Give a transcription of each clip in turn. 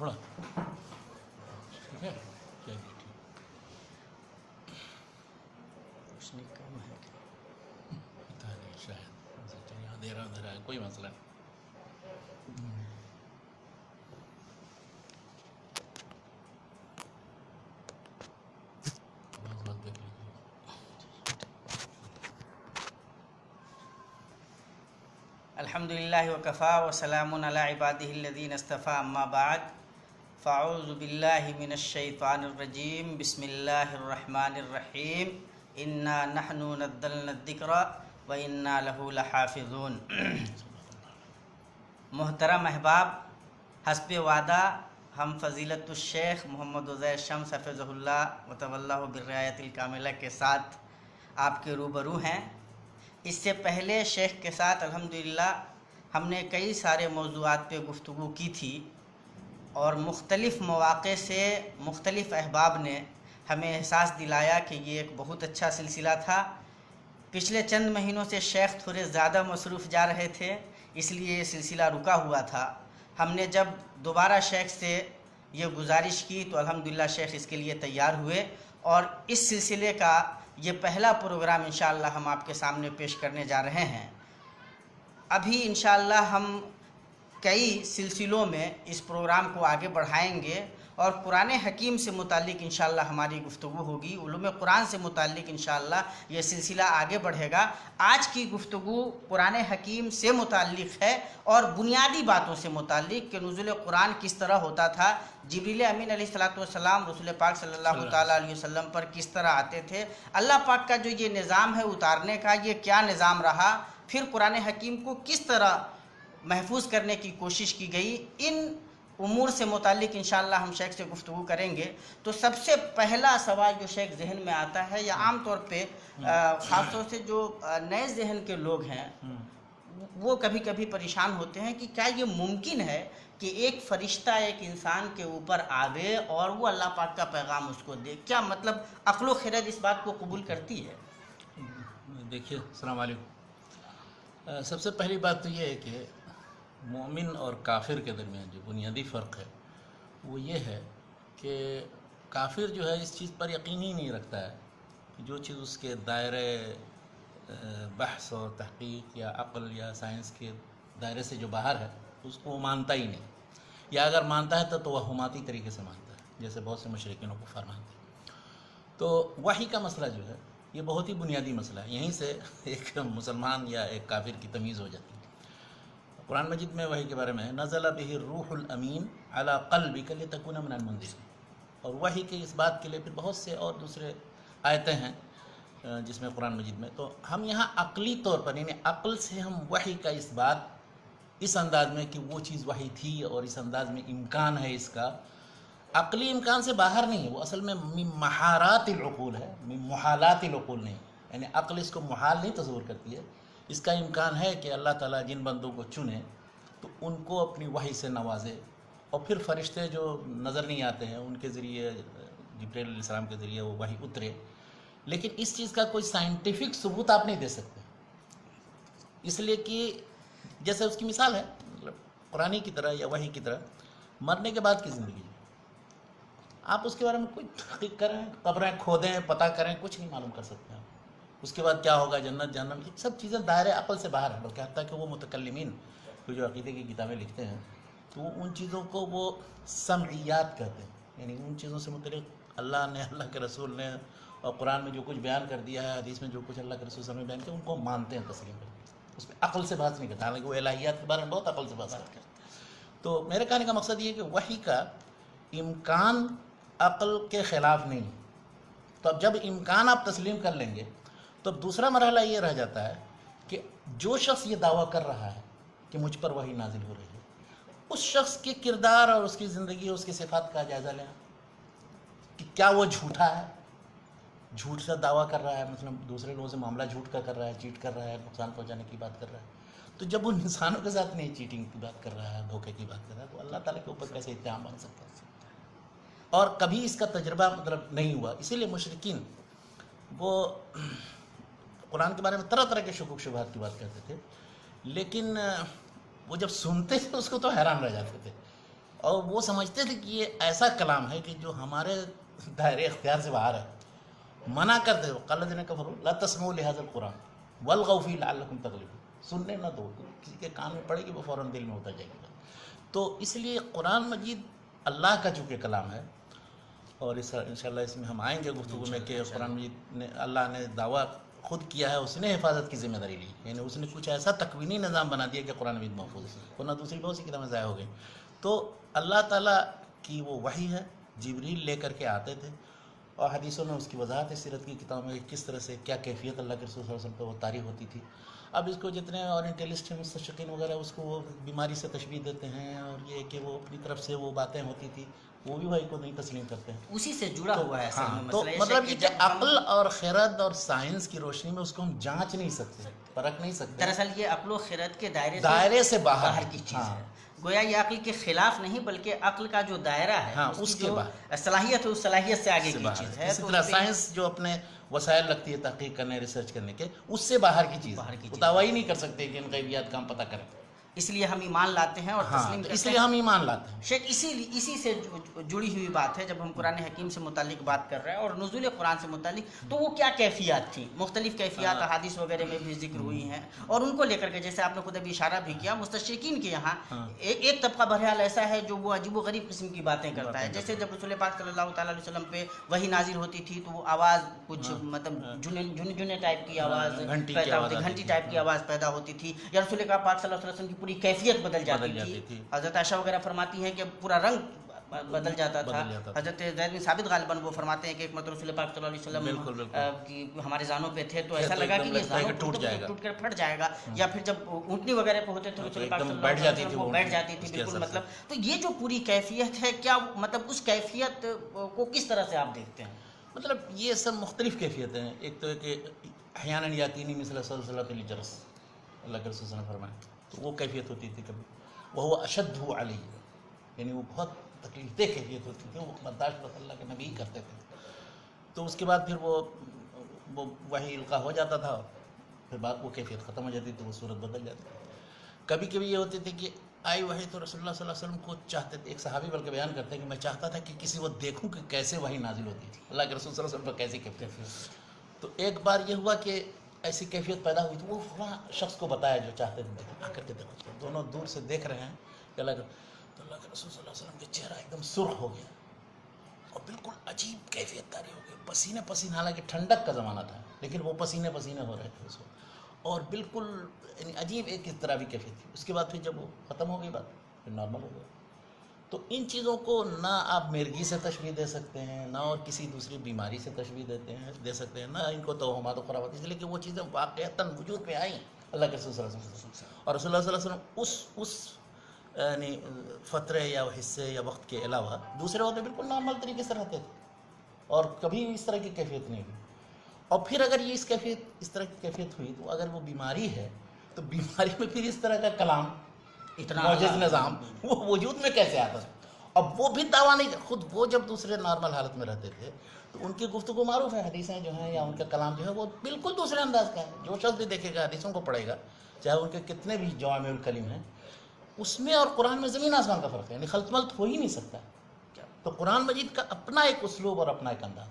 تھوڑا ٹھیک ہے. چلیے ٹھیک. روشنی کم ہے. پتہ نہیں شاید یہاں اندھیرا ہے، کوئی مسئلہ نہیں. آواز بات دیکھ لیجیے. الحمدللہ وکفا وسلام علی عبادہ الذین اصطفیٰ اما بعد فاعوذ باللہ من الشیطان الرجیم بسم اللہ الرحمن الرحیم انا نحن نزلنا الذکر وانا لہ لحافظون. محترم احباب، حسب وعدہ ہم فضیلت الشیخ محمد عزیر شمس حفظہ اللہ وتولہ بالرعایت الکاملہ کے ساتھ آپ کے روبرو ہیں. اس سے پہلے شیخ کے ساتھ الحمدللہ ہم نے کئی سارے موضوعات پہ گفتگو کی تھی، اور مختلف مواقع سے مختلف احباب نے ہمیں احساس دلایا کہ یہ ایک بہت اچھا سلسلہ تھا. پچھلے چند مہینوں سے شیخ تھوڑے زیادہ مصروف جا رہے تھے، اس لیے یہ سلسلہ رکا ہوا تھا. ہم نے جب دوبارہ شیخ سے یہ گزارش کی تو الحمدللہ شیخ اس کے لیے تیار ہوئے، اور اس سلسلے کا یہ پہلا پروگرام انشاءاللہ ہم آپ کے سامنے پیش کرنے جا رہے ہیں. ابھی انشاءاللہ ہم کئی سلسلوں میں اس پروگرام کو آگے بڑھائیں گے، اور قرآن حکیم سے متعلق انشاءاللہ ہماری گفتگو ہوگی. علوم قرآن سے متعلق انشاءاللہ یہ سلسلہ آگے بڑھے گا. آج کی گفتگو قرآن حکیم سے متعلق ہے، اور بنیادی باتوں سے متعلق کہ نزول قرآن کس طرح ہوتا تھا، جبریل امین علیہ الصلوۃ والسلام رسول پاک صلی اللہ تعالیٰ علیہ وسلم پر کس طرح آتے تھے، اللہ پاک کا جو یہ نظام ہے اتارنے کا یہ کیا نظام رہا، پھر قرآن حکیم کو کس طرح محفوظ کرنے کی کوشش کی گئی. ان امور سے متعلق انشاءاللہ ہم شیخ سے گفتگو کریں گے. تو سب سے پہلا سوال جو شیخ ذہن میں آتا ہے، یا عام طور پہ خاص طور سے جو نئے ذہن کے لوگ ہیں وہ کبھی کبھی پریشان ہوتے ہیں کہ کیا یہ ممکن ہے کہ ایک فرشتہ ایک انسان کے اوپر آوے اور وہ اللہ پاک کا پیغام اس کو دے؟ کیا مطلب عقل و خرد اس بات کو قبول کرتی ہے؟ دیکھیے، السلام علیکم. سب سے پہلی بات تو یہ ہے کہ مومن اور کافر کے درمیان جو بنیادی فرق ہے وہ یہ ہے کہ کافر جو ہے اس چیز پر یقین ہی نہیں رکھتا ہے کہ جو چیز اس کے دائرے بحث اور تحقیق یا عقل یا سائنس کے دائرے سے جو باہر ہے اس کو وہ مانتا ہی نہیں، یا اگر مانتا ہے تو توہماتی طریقے سے مانتا ہے، جیسے بہت سے مشرکین و کفار مانتے ہیں. تو وحی کا مسئلہ جو ہے یہ بہت ہی بنیادی مسئلہ ہے. یہیں سے ایک مسلمان یا ایک کافر کی تمیز ہو جاتی ہے. قرآن مجید میں وحی کے بارے میں ہے نزل بہ الروح الامین علی قلبک لتکون من المنذرین، اور وحی کے اس بات کے لیے پھر بہت سے اور دوسرے آیتیں ہیں جس میں قرآن مجید میں. تو ہم یہاں عقلی طور پر یعنی عقل سے ہم وحی کا اس بات اس انداز میں کہ وہ چیز وحی تھی اور اس انداز میں امکان ہے اس کا، عقلی امکان سے باہر نہیں ہے. وہ اصل میں من محارات العقول ہے، من محالات العقول نہیں. یعنی عقل اس کو محال نہیں تصور کرتی ہے. اس کا امکان ہے کہ اللہ تعالیٰ جن بندوں کو چنے تو ان کو اپنی وحی سے نوازے، اور پھر فرشتے جو نظر نہیں آتے ہیں ان کے ذریعے جبرائیل علیہ السلام کے ذریعے وہ وحی اترے. لیکن اس چیز کا کوئی سائنٹیفک ثبوت آپ نہیں دے سکتے، اس لیے کہ جیسے اس کی مثال ہے مطلب قرآن کی طرح یا وحی کی طرح مرنے کے بعد کی زندگی. آپ اس کے بارے میں کوئی تحقیق کریں، قبریں کھودیں، پتہ کریں، کچھ نہیں معلوم کر سکتے ہیں. اس کے بعد کیا ہوگا، جنت جہنم، یہ سب چیزیں دائرے عقل سے باہر ہیں. بلکہ حتیٰ کہ وہ متکلمین جو عقیدے کی کتابیں لکھتے ہیں تو ان چیزوں کو وہ سمعیات کہتے ہیں. یعنی ان چیزوں سے متعلق اللہ نے، اللہ کے رسول نے اور قرآن میں جو کچھ بیان کر دیا ہے، حدیث میں جو کچھ اللہ کے رسول صلی اللہ علیہ وسلم نے بیان کیا، ان کو مانتے ہیں، تسلیم کرتے ہیں. اس میں عقل سے بات نہیں کرتے، حالانکہ وہ الہیات کے بارے میں بہت عقل سے بات کرتے ہیں. تو میرے کہنے کا مقصد یہ ہے کہ وحی کا امکان عقل کے خلاف نہیں. تو اب جب امکان آپ تسلیم کر لیں گے تو اب دوسرا مرحلہ یہ رہ جاتا ہے کہ جو شخص یہ دعویٰ کر رہا ہے کہ مجھ پر وحی نازل ہو رہی ہے، اس شخص کے کردار اور اس کی زندگی اور اس کی صفات کا جائزہ لیں کہ کیا وہ جھوٹا ہے، جھوٹ سے دعویٰ کر رہا ہے، مثلا دوسرے لوگوں سے معاملہ جھوٹ کا کر رہا ہے، چیٹ کر رہا ہے، نقصان پہنچانے کی بات کر رہا ہے. تو جب وہ انسانوں کے ساتھ نہیں چیٹنگ کی بات کر رہا ہے، دھوکے کی بات کر رہا ہے، تو اللہ تعالیٰ کے اوپر کیسے اتہام بن سکتا ہے؟ اور کبھی اس کا تجربہ مطلب نہیں ہوا. اسی لیے مشرکین وہ قرآن کے بارے میں طرح طرح کے شکوک شبہات کی بات کرتے تھے، لیکن وہ جب سنتے تھے اس کو تو حیران رہ جاتے تھے. اور وہ سمجھتے تھے کہ یہ ایسا کلام ہے کہ جو ہمارے دائرے اختیار سے باہر ہے. منع کرتے ہو قال الذین کفروا لا تسمعوا لهذا القرآن والغوا فیہ لعلکم تغلبون. سننے نہ دو، کسی کے کان میں پڑے گی وہ فوراً دل میں اتر جائے گی. تو اس لیے قرآن مجید اللہ کا چونکہ کلام ہے، اور انشاءاللہ اس میں ہم آئیں گے گفتگو میں کہ قرآن مجید نے اللہ نے دعویٰ خود کیا ہے، اس نے حفاظت کی ذمہ داری لی، یعنی اس نے کچھ ایسا تکوینی نظام بنا دیا کہ قرآن مجید محفوظ ہے، ورنہ دوسری بہت سی کتابیں ضائع ہو گئیں. تو اللہ تعالیٰ کی وہ وحی ہے، جبریل لے کر کے آتے تھے، اور حدیثوں میں اس کی وضاحت ہے، سیرت کی کتابوں میں کس طرح سے کیا کیفیت اللہ کے رسول صلی اللہ علیہ وسلم پہ وہ طاری ہوتی تھی. اب اس کو جتنے اورینٹلسٹ ہیں، مستشرقین وغیرہ، اس کو وہ بیماری سے تشبیہ دیتے ہیں، اور یہ کہ وہ اپنی طرف سے وہ باتیں ہوتی تھی وہ بھی بھائی کو نہیں تسلیم کرتے ہیں. اسی سے جڑا ہوا ہے اصل میں تو مسئلہ. مطلب یہ کہ عقل اور خرد اور سائنس کی روشنی میں اس کو ہم جانچ نہیں سکتے، پرکھ نہیں سکتے. دراصل یہ عقل و خرد کے دائرے سے باہر کی چیز ہے. گویا یہ عقل کے خلاف نہیں بلکہ عقل کا جو دائرہ ہے اس کے بعد صلاحیت ہے، اس صلاحیت سے آگے کی چیز ہے. اسی طرح سائنس جو اپنے وسائل رکھتی ہے تحقیق کرنے، ریسرچ کرنے کے، اس سے باہر کی چیز ہے. دعویٰ ہی نہیں کر سکتے کہ ان غیبیات کا ہم پتہ کریں. اس لیے ہم ایمان لاتے ہیں اور تسلیم کرتے ہیں. اس لیے ہم ایمان لاتے ہیں. شیخ اسی سے جڑی ہوئی بات ہے، جب ہم قرآن حکیم سے متعلق بات کر رہے ہیں اور نزول قرآن سے متعلق، تو وہ کیا کیفیات تھیں؟ مختلف کیفیات احادیث وغیرہ میں بھی ذکر ہوئی ہیں، اور ان کو لے کر کے جیسے آپ نے خود ابھی اشارہ بھی کیا، مستشرقین کے یہاں ایک طبقہ بہرحال ایسا ہے جو وہ عجیب و غریب قسم کی باتیں کرتا ہے. جیسے جب رسول پاک صلی اللہ تعالیٰ علیہ وسلم پہ وحی نازل ہوتی تھی تو وہ آواز کچھ مطلب جن ٹائپ کی آواز پیدا ہوتی، گھنٹی ٹائپ کی آواز پیدا ہوتی تھی، یا رسول پاک صلی اللہ علیہ وسلم کی پوری کیفیت بدل جاتی تھی. حضرت عائشہ وغیرہ فرماتی ہیں کہ پورا رنگ بدل جاتا تھا. حضرت زید بن ثابت غالباً وہ فرماتے ہیں کہ ایک مرتبہ رسول پاک صلی اللہ علیہ وسلم کی ہمارے زانوں پہ تھے تو ایسا لگا کہ یہ زانوں ٹوٹ کر پھٹ جائے گا. یا پھر جب اونٹنی وغیرہ پہ ہوتے تھے رسول پاک صلی اللہ علیہ وسلم وہ بیٹھ جاتی تھی بالکل. مطلب تو یہ جو پوری کیفیت ہے، کیا مطلب اس کیفیت کو کس طرح سے آپ دیکھتے ہیں؟ مطلب یہ سب مختلف کیفیتیں ہیں. ایک تو ہے کہ احیاناً یاتینی مثل سلسلۃ الجرس، اللہ کے رسول صلی اللہ علیہ وسلم فرمائے، تو وہ کیفیت ہوتی تھی. کبھی وہ اشد علیہ، یعنی وہ بہت تکلیف دہ کیفیت ہوتی تھی، وہ برداشت بس اللہ کے نبی کرتے تھے. تو اس کے بعد پھر وہ وحی القا ہو جاتا تھا، پھر بعد وہ کیفیت ختم ہو جاتی تھی، وہ صورت بدل جاتی تھی. کبھی کبھی یہ ہوتی تھی کہ آئی وحی تو رسول اللہ صلی اللہ علیہ وسلم کو چاہتے تھے، ایک صحابی بلکہ بیان کرتے ہیں کہ میں چاہتا تھا کہ کسی وقت دیکھوں کہ کیسے وحی نازل ہوتی تھی، اللہ کے رسول صلی اللہ علیہ وسلم پر کیسی کیفیت. تو ایک بار یہ ہوا کہ ایسی کیفیت پیدا ہوئی تو وہ فلاں شخص کو بتایا جو چاہتے تھے، آ کر کے دیکھو. دونوں دور سے دیکھ رہے ہیں کہ اللہ کے رسول صلی اللہ علیہ وسلم کا چہرہ ایک دم سرخ ہو گیا اور بالکل عجیب کیفیت طاری ہو گئی، پسینے پسینے، حالانکہ ٹھنڈک کا زمانہ تھا لیکن وہ پسینے پسینے ہو رہے تھے اس وقت، اور بالکل یعنی عجیب ایک اس طرح بھی کیفیت تھی. اس کے بعد پھر جب وہ ختم ہو گئی بات، پھر نارمل ہو گیا. تو ان چیزوں کو نہ آپ مرگی سے تشبیہ دے سکتے ہیں، نہ اور کسی دوسری بیماری سے تشبیہ دے سکتے ہیں، نہ ان کو توہمات و خرافات، اس لیے کہ وہ چیزیں واقعتاً وجود میں آئیں اللہ کے رسول صلی اللہ علیہ وسلم. اور رسول اللہ صلی اللہ علیہ وسلم اس یعنی فترے یا حصے یا وقت کے علاوہ دوسرے وقت بالکل نارمل طریقے سے رہتے تھے، اور کبھی اس طرح کی کیفیت نہیں ہوئی. اور پھر اگر یہ اس طرح کی کیفیت ہوئی تو اگر وہ بیماری ہے تو بیماری میں پھر اس طرح کا کلام، اتنا معجز نظام وہ وجود میں کیسے آتا ہے؟ اب وہ بھی دعویٰ نہیں، خود وہ جب دوسرے نارمل حالت میں رہتے تھے تو ان کی گفتگو معروف ہے، حدیثیں جو ہیں یا ان کا کلام جو ہے وہ بالکل دوسرے انداز کا ہے. جو شخص بھی دیکھے گا حدیثوں کو پڑھے گا، چاہے ان کے کتنے بھی جوامع الکلم ہیں، اس میں اور قرآن میں زمین آسمان کا فرق ہے، یعنی خلط ملط ہو ہی نہیں سکتا. تو قرآن مجید کا اپنا ایک اسلوب اور اپنا ایک انداز.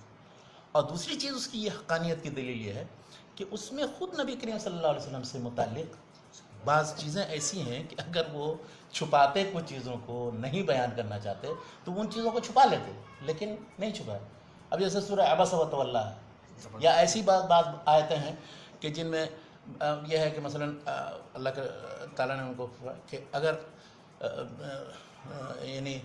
اور دوسری چیز اس کی یہ حقانیت کی دلیل یہ ہے کہ اس میں خود نبی کریم صلی اللہ علیہ وسلم سے متعلق بعض چیزیں ایسی ہیں کہ اگر وہ چھپاتے کچھ چیزوں کو نہیں بیان کرنا چاہتے تو ان چیزوں کو چھپا لیتے، لیکن نہیں چھپایا. اب جیسے سورہ عبس و تولہ ہے، یا ایسی بعض آیتیں ہیں کہ جن میں یہ ہے کہ مثلا اللہ کے تعالیٰ نے ان کو کہ اگر یعنی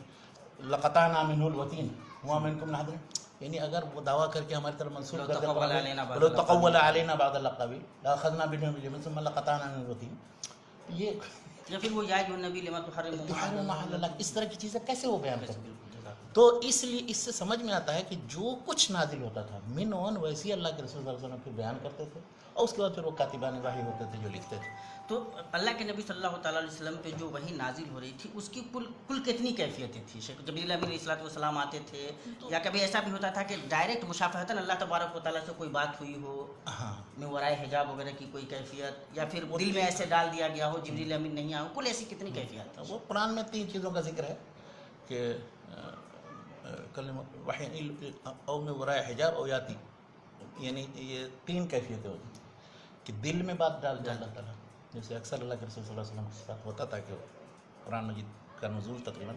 لقطعنا منہ الوتین وما منکم نادر، یعنی اگر وہ دعویٰ کر کے ہماری طرف منسوخ کرتے لو تقول علینا بعض الاقاویل لاخذنا منه باليمين ثم لقطعنا منه الوتین، یہ یا پھر وہ یا جو نبی لما تحرم ما حل لك، اس طرح کی چیزیں کیسے وہ بیان کرتے؟ تو اس لیے اس سے سمجھ میں آتا ہے کہ جو کچھ نازل ہوتا تھا من ون ویسی اللہ کے رسول صلی اللہ علیہ وسلم پھر بیان کرتے تھے، اور اس کے بعد پھر وہ کاتبان وحی ہوتے تھے جو لکھتے تھے. تو اللہ کے نبی صلی اللہ تعالیٰ علیہ وسلم پہ جو وحی نازل ہو رہی تھی اس کی کل کتنی کیفیتیں تھیں؟ شیخ جبریل امین علیہ الصلوۃ والسلام آتے تھے، یا کبھی ایسا بھی ہوتا تھا کہ ڈائریکٹ مشافہتاً اللہ تبارک و تعالیٰ سے کوئی بات ہوئی ہو، میں ورائے حجاب وغیرہ کی کوئی کیفیت، یا پھر دل میں ایسے ڈال دیا گیا ہو جبریل امین نہیں آئے، کل ایسی کتنی کیفیت؟ وہ قرآن میں 3 چیزوں کا ذکر ہے. کہ وحی او میں ورائے حجاب او یاتی، یعنی یہ 3 کیفیتیں ہوتی ہیں کہ دل میں بات ڈال دے اللہ تعالیٰ، جیسے اکثر اللہ کے رسول صلی اللہ علیہ وسلم کے ساتھ ہوتا تھا کہ قرآن مجید کا نزول تقریباً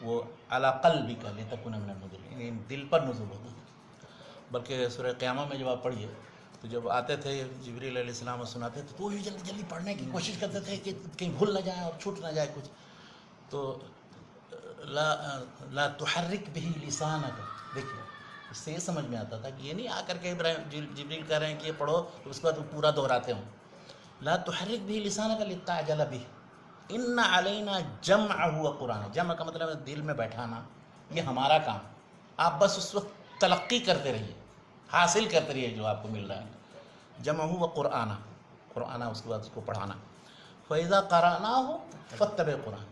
وہ علی قلبک لتکون من المنذرین، یعنی دل پر نزول ہوتا تھا۔ بلکہ سورہ قیامہ میں جب آپ پڑھیے تو جب آتے تھے جبریل علیہ السلام اور سناتے تھے تو وہ جلدی جلدی پڑھنے کی کوشش کرتے تھے کہ کہیں بھول نہ جائیں اور چھوٹ نہ جائے کچھ، تو لا تحرک به لسانک، دیکھیے اس سے یہ سمجھ میں آتا تھا کہ یہ نہیں آ کر کے جبریل کہہ رہے ہیں کہ یہ پڑھو تو اس کے بعد وہ پورا دہراتے ہوں، لا تحرک به لسانک لتعجل به ان علینا جمعہ وقرآن، جمع کا مطلب ہے دل میں بیٹھانا، یہ ہمارا کام، آپ بس اس وقت تلقی کرتے رہیے، حاصل کرتے رہیے جو آپ کو مل رہا ہے، جمعہ وقرآن، قرآن اس کے بعد اس کو پڑھانا، فَإِذَا قَرَأْنَاهُ فَاتَّبِعْ قُرْآنَ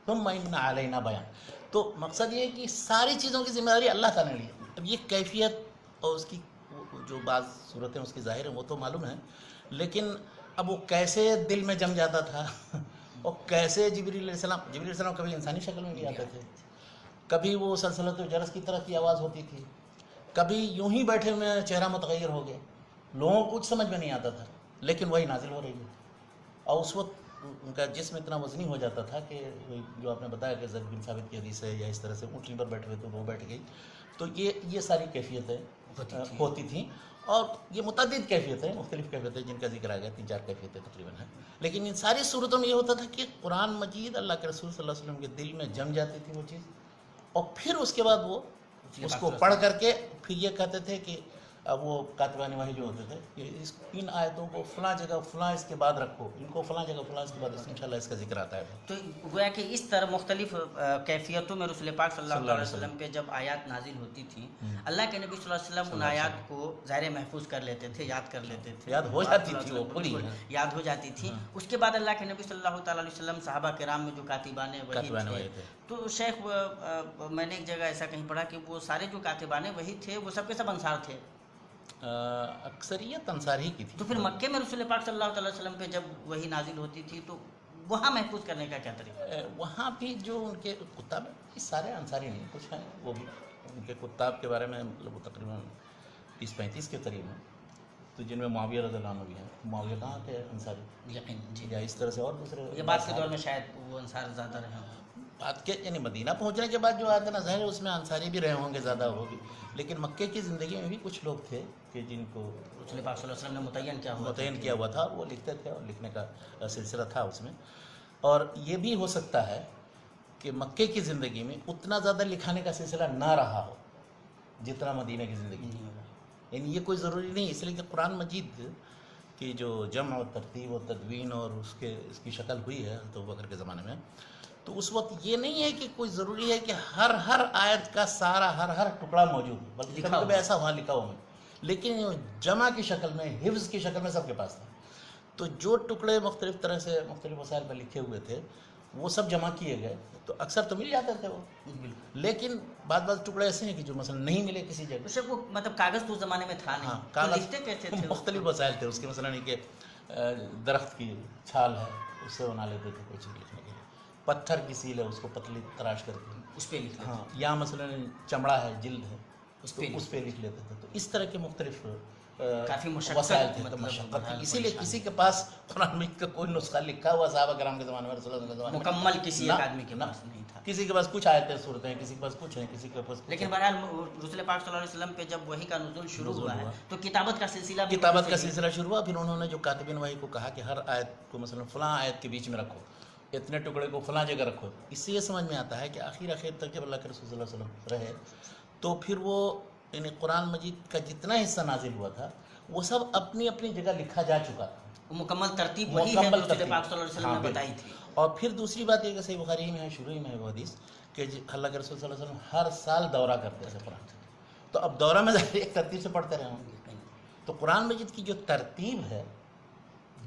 ثُمَّ إِنَّ عَلَيْنَا بیان۔ تو مقصد یہ ہے کہ ساری چیزوں کی ذمہ داری اللہ تعالیٰ نے لی ہے۔ اب یہ کیفیت اور اس کی جو بعض صورتیں اس کی ظاہر ہیں وہ تو معلوم ہیں، لیکن اب وہ کیسے دل میں جم جاتا تھا اور کیسے جبریل علیہ السلام کبھی انسانی شکل میں بھی آتے تھے، کبھی وہ سلسلۃ الجرس کی طرح کی آواز ہوتی تھی، کبھی یوں ہی بیٹھے ہوئے چہرہ متغیر ہو گیا، لوگوں کو کچھ سمجھ میں نہیں آتا تھا، لیکن وہی نازل ہو رہی ہے، اور اس وقت ان کا جسم اتنا وزنی ہو جاتا تھا کہ جو آپ نے بتایا کہ زید بن ثابت کی حدیث ہے یا اس طرح سے اونٹنی پر بیٹھے ہوئے تو وہ بیٹھ گئی، تو یہ ساری کیفیتیں ہوتی تھیں، اور یہ متعدد کیفیتیں، مختلف کیفیتیں جن کا ذکر آ گیا، 3-4 کیفیتیں تقریباً ہیں، لیکن ان ساری صورتوں میں یہ ہوتا تھا کہ قرآن مجید اللہ کے رسول صلی اللہ علیہ وسلم کے دل میں جم جاتی تھی وہ چیز، اور پھر اس کے بعد وہ اس کو پڑھ کر کے پھر یہ کہتے تھے کہ اب وہ کاتبان وحی جو ہوتے تھے کہ ان آیتوں کو فلاں جگہ فلاں اس کے بعد رکھو، ان کو فلاں جگہ فلاں اس کے بعد انشاءاللہ اس کا ذکر آتا ہے۔ تو گویا کہ اس طرح مختلف کیفیتوں میں رسول پاک صلی اللہ علیہ وسلم کے جب آیات نازل ہوتی تھیں، اللہ کے نبی صلی اللہ علیہ وسلم ان آیات کو ظاہر محفوظ کر لیتے تھے، یاد کر لیتے تھے، یاد ہو جاتی تھی، وہ پوری یاد ہو جاتی تھی۔ اس کے بعد اللہ کے نبی صلی اللہ تعالیٰ علیہ وسلم صحابہ کرام میں جو کاتبان وحی تھے، تو شیخ میں نے ایک جگہ ایسا کہیں پڑھا کہ وہ سارے جو کاتبان وحی تھے وہ سب کے سب انصار تھے، اکثریت انصار ہی کی تھی۔ تو پھر مکے میں رسول پاک صلی اللہ علیہ وسلم پہ جب وہی نازل ہوتی تھی تو وہاں محفوظ کرنے کا کیا طریقہ؟ وہاں بھی جو ان کے کتاب ہیں سارے انصاری نہیں، کچھ ہیں وہ بھی ان کے کتاب کے بارے میں مطلب وہ تقریباً 30-35 کے قریب ہیں، تو جن میں معاویہ رضی اللہ عنہ بھی ہیں۔ معاویہ کہاں تھے انصاری؟ یقین جی، یا اس طرح سے اور دوسرے یہ بات کے دور میں شاید وہ انصار زیادہ رہے ہوں۔ بات کے یعنی مدینہ پہنچنے کے بعد جو آیا تھا نا، ظاہر اس میں انصاری بھی رہے ہوں گے، زیادہ ہوگی، لیکن مکے کی زندگی میں بھی کچھ لوگ تھے کہ جن کو رسول پاک صلی اللہ علیہ وسلم نے متعین کیا ہوا تھا، وہ لکھتے تھے اور لکھنے کا سلسلہ تھا اس میں۔ اور یہ بھی ہو سکتا ہے کہ مکے کی زندگی میں اتنا زیادہ لکھانے کا سلسلہ نہ رہا ہو جتنا مدینہ کی زندگی میں، یعنی یہ کوئی ضروری نہیں، اس لیے کہ قرآن مجید کی جو جمع و ترتیب و تدوین اور اس کی شکل ہوئی ہے تو ابوبکر کے زمانے میں، تو اس وقت یہ نہیں ہے کہ کوئی ضروری ہے کہ ہر آیت کا سارا ہر ٹکڑا موجود ہے، بلکہ کبھی کبھی ایسا وہاں لکھا ہوا ہے، لیکن جمع کی شکل میں، حفظ کی شکل میں سب کے پاس تھا، تو جو ٹکڑے مختلف طرح سے مختلف وسائل پر لکھے ہوئے تھے وہ سب جمع کیے گئے، تو اکثر تو مل جاتے تھے وہ، لیکن بعض ٹکڑے ایسے ہیں کہ جو مثلا نہیں ملے کسی جگہ، اسے وہ مطلب کاغذ تو اس زمانے میں تھا نہیں، تو لکھتے کیسے تھے؟ مختلف وسائل تھے اس کے، مثلا کہ درخت کی چھال ہے اس سے بنا لیتے تھے کوئی چیز لکھنے کے لیے، پتھر کی سیل ہے اس کو پتلی تراش کر کے اس پہ لکھ لیتے، ہاں، یا مثلا چمڑا ہے، جلد ہے، اس پہ لکھ لیتے تھے، تو اس طرح کے مختلف کافی وسائل تھے، تو مشقت تھی، اسی لیے کسی کے پاس قرآن مجید کا کوئی نسخہ لکھا ہوا صحابہ کرام کے زمانے میں، رسول اللہ کے زمانے میں مکمل کسی ایک آدمی کے پاس نہیں تھا، کسی کے پاس کچھ آیتیں صورتیں ہیں، کسی کے پاس کچھ ہیں، کسی کے پاس، لیکن بہرحال رسول پاک صلی اللہ علیہ وسلم پہ جب وحی کا نزول شروع ہوا ہے تو کتابت کا سلسلہ شروع ہوا، پھر انہوں نے جو کاتبین وحی کو کہا کہ ہر آیت کو مثلا فلاں آیت کے بیچ میں رکھو، اتنے ٹکڑے کو فلاں جگہ رکھو، اس سے یہ سمجھ میں آتا ہے کہ آخر تک جب اللہ کے رسول صلی اللہ علیہ وسلم رہے تو پھر وہ یعنی قرآن مجید کا جتنا حصہ نازل ہوا تھا وہ سب اپنی اپنی جگہ لکھا جا چکا تھا، مکمل ترتیب وہی ہے جو رسول پاک صلی اللہ علیہ وسلم نے بتائی تھی۔ اور پھر دوسری بات یہ کہ صحیح بخاری میں ہے، شروع میں ہے وہ حدیث کہ اللہ کے رسول صلی اللہ علیہ وسلم ہر سال دورہ کرتے تھے قرآن، تو اب دورہ میں ظاہر ایک ترتیب سے پڑھتے رہے ہوں گے، تو قرآن مجید کی جو ترتیب ہے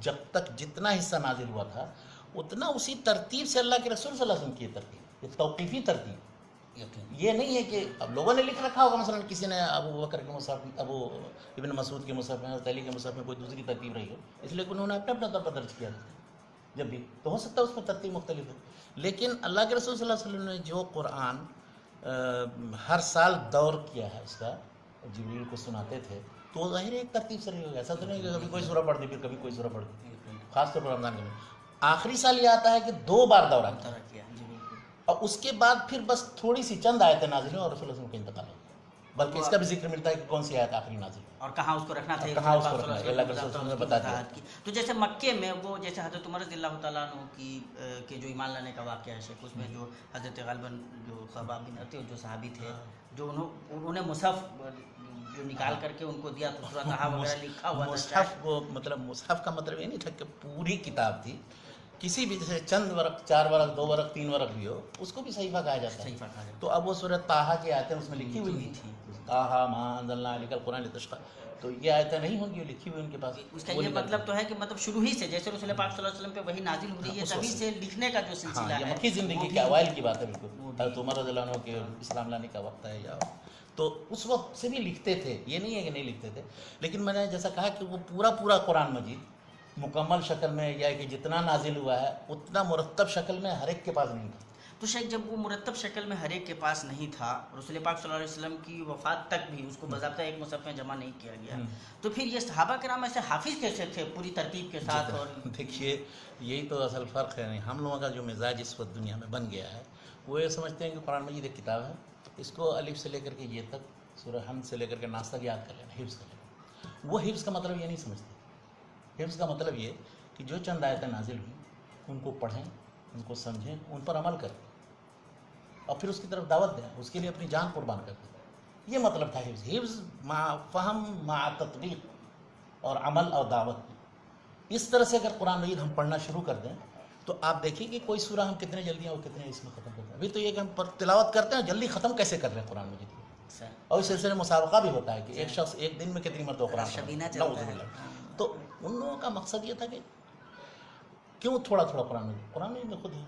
جب تک جتنا حصہ نازل ہوا تھا اتنا اسی ترتیب سے اللہ کے رسول صلی اللہ علیہ وسلم کی ترتیب، یہ توقیفی ترتیب، یہ نہیں ہے کہ اب لوگوں نے لکھ رکھا ہوگا، مثلا کسی نے ابو بکر کے مصحف، ابو ابن مسعود کے مصحف میں، علی کے مصحف میں کوئی دوسری ترتیب رہی ہو، اس لیے کہ انہوں نے اپنے طور پر درج کیا تھا جب بھی، تو ہو سکتا ہے اس میں ترتیب مختلف ہے، لیکن اللہ کے رسول صلی اللہ علیہ وسلم نے جو قرآن ہر سال دور کیا ہے اس کا، جبریل کو سناتے تھے، تو وہ ظاہر ایک ترتیب سے نہیں ہوگا. ایسا تو نہیں کہ کبھی کوئی سورہ پڑھ دی پھر کبھی کوئی سورہ پڑھ دی، خاص طور پر رمضان کے میں آخری سال یہ آتا ہے کہ 2 بار دورہ کیا، کیا جی بالکل. اور اس کے بعد پھر بس تھوڑی سی چند آیتیں نازل ہوئی اور رسول اللہ صلی اللہ علیہ وسلم کا انتقال ہو گیا. بلکہ اس کا بھی ذکر ملتا ہے کہ کون سی آیت آخری نازل ہوئی اور کہاں اس کو رکھنا تھا، کہاں اس کو رکھنا ہے، اللہ کے رسول صلی اللہ علیہ وسلم نے بتا دیا. تو جیسے مکے میں وہ جیسے حضرت عمر رضی اللہ تعالیٰ عنہ کی کے جو ایمان لانے کا واقعہ ہے شیخ، اس میں جو حضرت غالباً جو خباب بن عتی جو صحابی تھے، جو انہوں نے مصحف جو نکال کر کے ان کو دیا تو سورہ طٰہٰ وغیرہ لکھا ہوا تھا. مصحف وہ مطلب مصحف کا مطلب یہ نہیں تھا کہ پوری کتاب تھی، کسی بھی جیسے چند ورق، 4 ورق، 2 ورق، 3 ورق بھی ہو اس کو بھی صحیفہ کہا جاتا ہے. صحیفہ کہا جاتا ہے. تو اب وہ سورۃ طٰہٰ کی آیتیں اس میں لکھی ہوئی تھی، طٰہٰ ما انزلنا علیک القرآن لتشقیٰ، تو یہ آیتیں نہیں ہوں گی، لکھی ہوئی ان کے پاس. اس کا یہ مطلب تو ہے کہ مطلب شروع ہی سے جیسے رسول پاک صلی اللہ علیہ وسلم پہ وہی نازل ہو رہی ہے تبھی سے لکھنے کا جو سلسلہ یہ ہے مکی زندگی کے اوائل کی بات ہے. بالکل حضرت عمر رضی اللہ عنہ کے اسلام لانے کا وقت ہے، یا تو اس وقت سے بھی لکھتے تھے، یہ نہیں ہے کہ نہیں لکھتے تھے. لیکن میں نے جیسا کہا کہ وہ پورا قرآن مجید مکمل شکل میں، یا کہ جتنا نازل ہوا ہے اتنا مرتب شکل میں ہر ایک کے پاس نہیں تھا. تو شیخ جب وہ مرتب شکل میں ہر ایک کے پاس نہیں تھا، رسول پاک صلی اللہ علیہ وسلم کی وفات تک بھی اس کو باضابطہ ایک مصحف میں جمع نہیں کیا گیا، تو پھر یہ صحابہ کرام ایسے حافظ کیسے تھے پوری ترتیب کے ساتھ؟ اور دیکھیے یہی تو اصل فرق ہے. ہم لوگوں کا جو مزاج اس وقت دنیا میں بن گیا ہے، وہ یہ سمجھتے ہیں کہ قرآن مجید ایک کتاب ہے، اس کو الف سے لے کر کے یہ تک، سورہ حمد سے لے کر کے ناس تک یاد کر لینا، حفظ کر لینا. وہ حفظ کا مطلب یہ نہیں سمجھتے. حفظ کا مطلب یہ کہ جو چند آیتیں نازل ہوئیں ان کو پڑھیں، ان کو سمجھیں، ان پر عمل کریں اور پھر اس کی طرف دعوت دیں، اس کے لیے اپنی جان قربان کر دیں. یہ مطلب تھا حفظ. حفظ مع فہم مع تطبیق اور عمل اور دعوت. اس طرح سے اگر قرآن مجید ہم پڑھنا شروع کر دیں تو آپ دیکھیں کہ کوئی سورہ ہم کتنے جلدی ہیں اور کتنے اس میں ختم کرتے ہیں. ابھی تو یہ کہ ہم تلاوت کرتے ہیں جلدی ختم کیسے کر رہے ہیں قرآن مجید کو. اور اس سلسلے میں مسابقہ بھی ہوتا ہے کہ ایک شخص ایک دن میں کتنی مرتبہ قرآن پڑھتا ہے. تو ان لوگوں کا مقصد یہ تھا کہ کیوں تھوڑا قرآن مجید میں خود ہے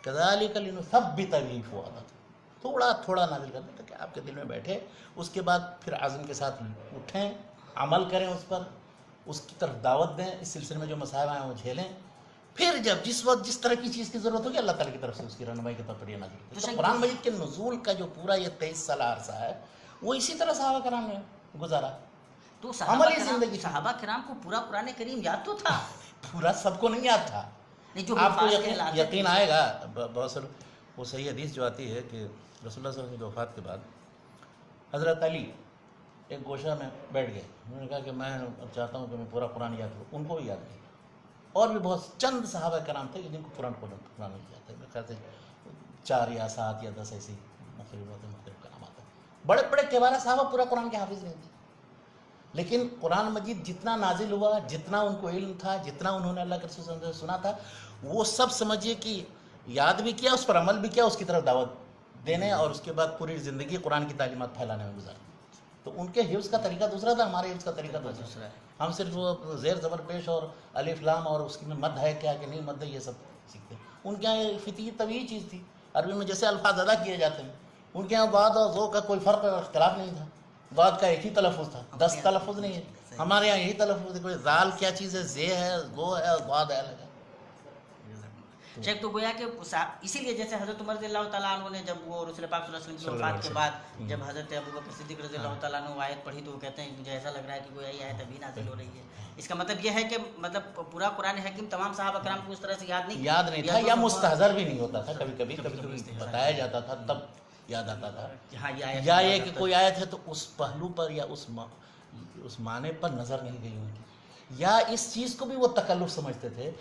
کذالک لنثبت به فؤادک، تھوڑا نازل کرتے تھے کہ آپ کے دل میں بیٹھے، اس کے بعد پھر عزم کے ساتھ اٹھیں، عمل کریں اس پر، اس کی طرف دعوت دیں، اس سلسلے میں جو مصائب آئیں وہ جھیلیں. پھر جب جس وقت جس طرح کی چیز کی ضرورت ہوگی اللہ تعالیٰ کی طرف سے اس کی رہنمائی کے طور پر یہ نازل ہوتی ہے. تو قرآن مجید کے نزول کا جو پورا یہ 23 سالہ عرصہ ہے وہ اسی طرح صحابہ کرام نے گزارا. تو عملی زندگی صحابہ کرام کو پورا قرآن کریم یاد تو تھا، پورا سب کو نہیں یاد تھا. آپ کو یقین آئے گا، بہت سے وہ صحیح حدیث جو آتی ہے کہ رسول اللہ صلی اللہ علیہ وسلم کی وفات کے بعد حضرت علی ایک گوشہ میں بیٹھ گئے. انہوں نے کہا کہ میں اب چاہتا ہوں کہ میں پورا قرآن یاد کروں. ان کو بھی یاد نہیں. اور بھی بہت چند صحابہ کرام تھے جن کو قرآن نہیں یاد ہے. میرے خیال سے 4 یا 7 یا 10 ایسی مختلف کلامات ہیں. بڑے کبار صحابہ پورا قرآن کے حافظ نہیں تھے، لیکن قرآن مجید جتنا نازل ہوا، جتنا ان کو علم تھا، جتنا انہوں نے اللہ کے رسول صلی اللہ علیہ وسلم سے سنا تھا، وہ سب سمجھیے کہ یاد بھی کیا، اس پر عمل بھی کیا، اس کی طرف دعوت دینے، اور اس کے بعد پوری زندگی قرآن کی تعلیمات پھیلانے میں گزاری. تو ان کے حفظ کا طریقہ دوسرا تھا، ہمارے حفظ کا طریقہ دوسرا ہے. ہم صرف وہ زیر زبر پیش اور الف لام اور اس کی میں مد ہے کیا کہ نہیں مد ہے یہ سب سیکھتے. ان کے یہاں فطری طبیعی چیز تھی. عربی میں جیسے الفاظ ادا کیے جاتے ہیں، ان کے یہاں بعد اور ذو کا کوئی فرق اور اختلاف نہیں تھا. بعد کا ایک ہی تلفظ تھا، 10 تلفظ نہیں ہے. ہمارے یہاں یہی تلفظ ہے. کوئی زال کیا چیز ہے، زے ہے، وہ ہے، بعد ہے الگ ہے. شیخ تو گویا کہ اسی لیے جیسے حضرت عمر رضی اللہ تعالیٰ عنہ نے جب وہ رسول پاک صلی اللہ علیہ وسلم کی وفات کے بعد جب حضرت ابوبکر صدیق رضی اللہ تعالیٰ عنہ آیت پڑھی تو وہ کہتے ہیں مجھے ایسا لگ رہا ہے کہ گویا یہ آیت ابھی نازل ہو رہی ہے. اس کا مطلب یہ ہے کہ مطلب پورا قرآن حکیم تمام صحابہ کرام کو اس طرح سے یاد نہیں تھا، یا مستحضر بھی نہیں ہوتا تھا. کبھی کبھی بتایا جاتا تھا تب یاد آتا تھا. یا یہ کہ کوئی آیت ہے تو اس پہلو پر یا اس معنی پر نظر نہیں گئی ان کی، یا اس چیز کو بھی وہ تکلف سمجھتے تھے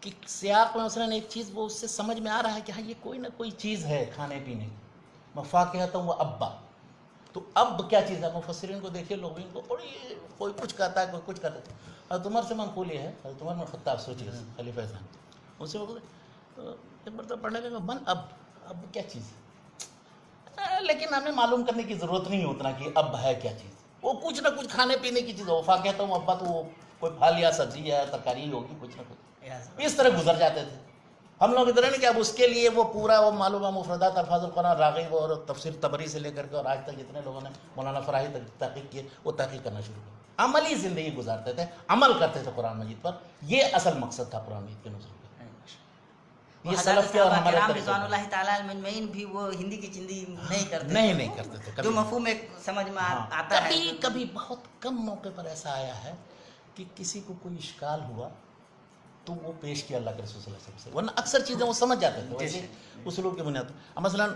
کہ سیاق میں مثلاً ایک چیز وہ اس سے سمجھ میں آ رہا ہے کہ ہاں یہ کوئی نہ کوئی چیز ہے کھانے پینے کی. مفاقہۃ و ابا، تو اب کیا چیز ہے؟ مفسرین کو دیکھیے، لوگ ان کو کوئی کچھ کہتا ہے، کوئی کچھ کہتا ہے. حضرت عمر سے منقول یہ ہے، حضرت عمر بن خطاب سوچیے خلیفہ ثانی، ان سے ایک مرتبہ پڑھنے لگا من اب کیا چیز ہے، لیکن ہمیں معلوم کرنے کی ضرورت نہیں اتنا کہ اب ہے کیا چیز. وہ کچھ نہ کچھ کھانے پینے کی چیز ہے. وفاقہۃ و ابا تو وہ کوئی پھل یا سبزی یا ترکاری ہوگی، کچھ نہ کچھ اس طرح گزر جاتے تھے. ہم لوگ ادھر نہیں کہ اب اس کے لیے وہ پورا وہ معلوم ہے مفردات الفاظ القرآن راغب اور تفسیر طبری سے لے کر کے اور آج تک جتنے لوگوں نے مولانا فراہی تحقیق کیے وہ تحقیق کرنا شروع کیا. عملی زندگی گزارتے تھے، عمل کرتے تھے قرآن مجید پر. یہ اصل مقصد تھا قرآن مجید کے نزول کا. یہ سلف کے اور ہمارے کرام طریقے رضوان اللہ تعالیٰ المجمعین بھی وہ ہندی کی چندی نہیں کرتے نہیں کرتے تھے جو کبھی. مفہوم ایک سمجھ میں ہاں، آتا ہے. کبھی کبھی بہت کم موقع پر ایسا آیا ہے کہ کسی کو کوئی اشکال ہوا تو وہ پیش کیا اللہ کے رسول صلی اللہ علیہ وسلم سے، ورنہ اکثر چیزیں وہ سمجھ جاتے تھے ویسے اسلوب کی بنیاد پر. مثلاً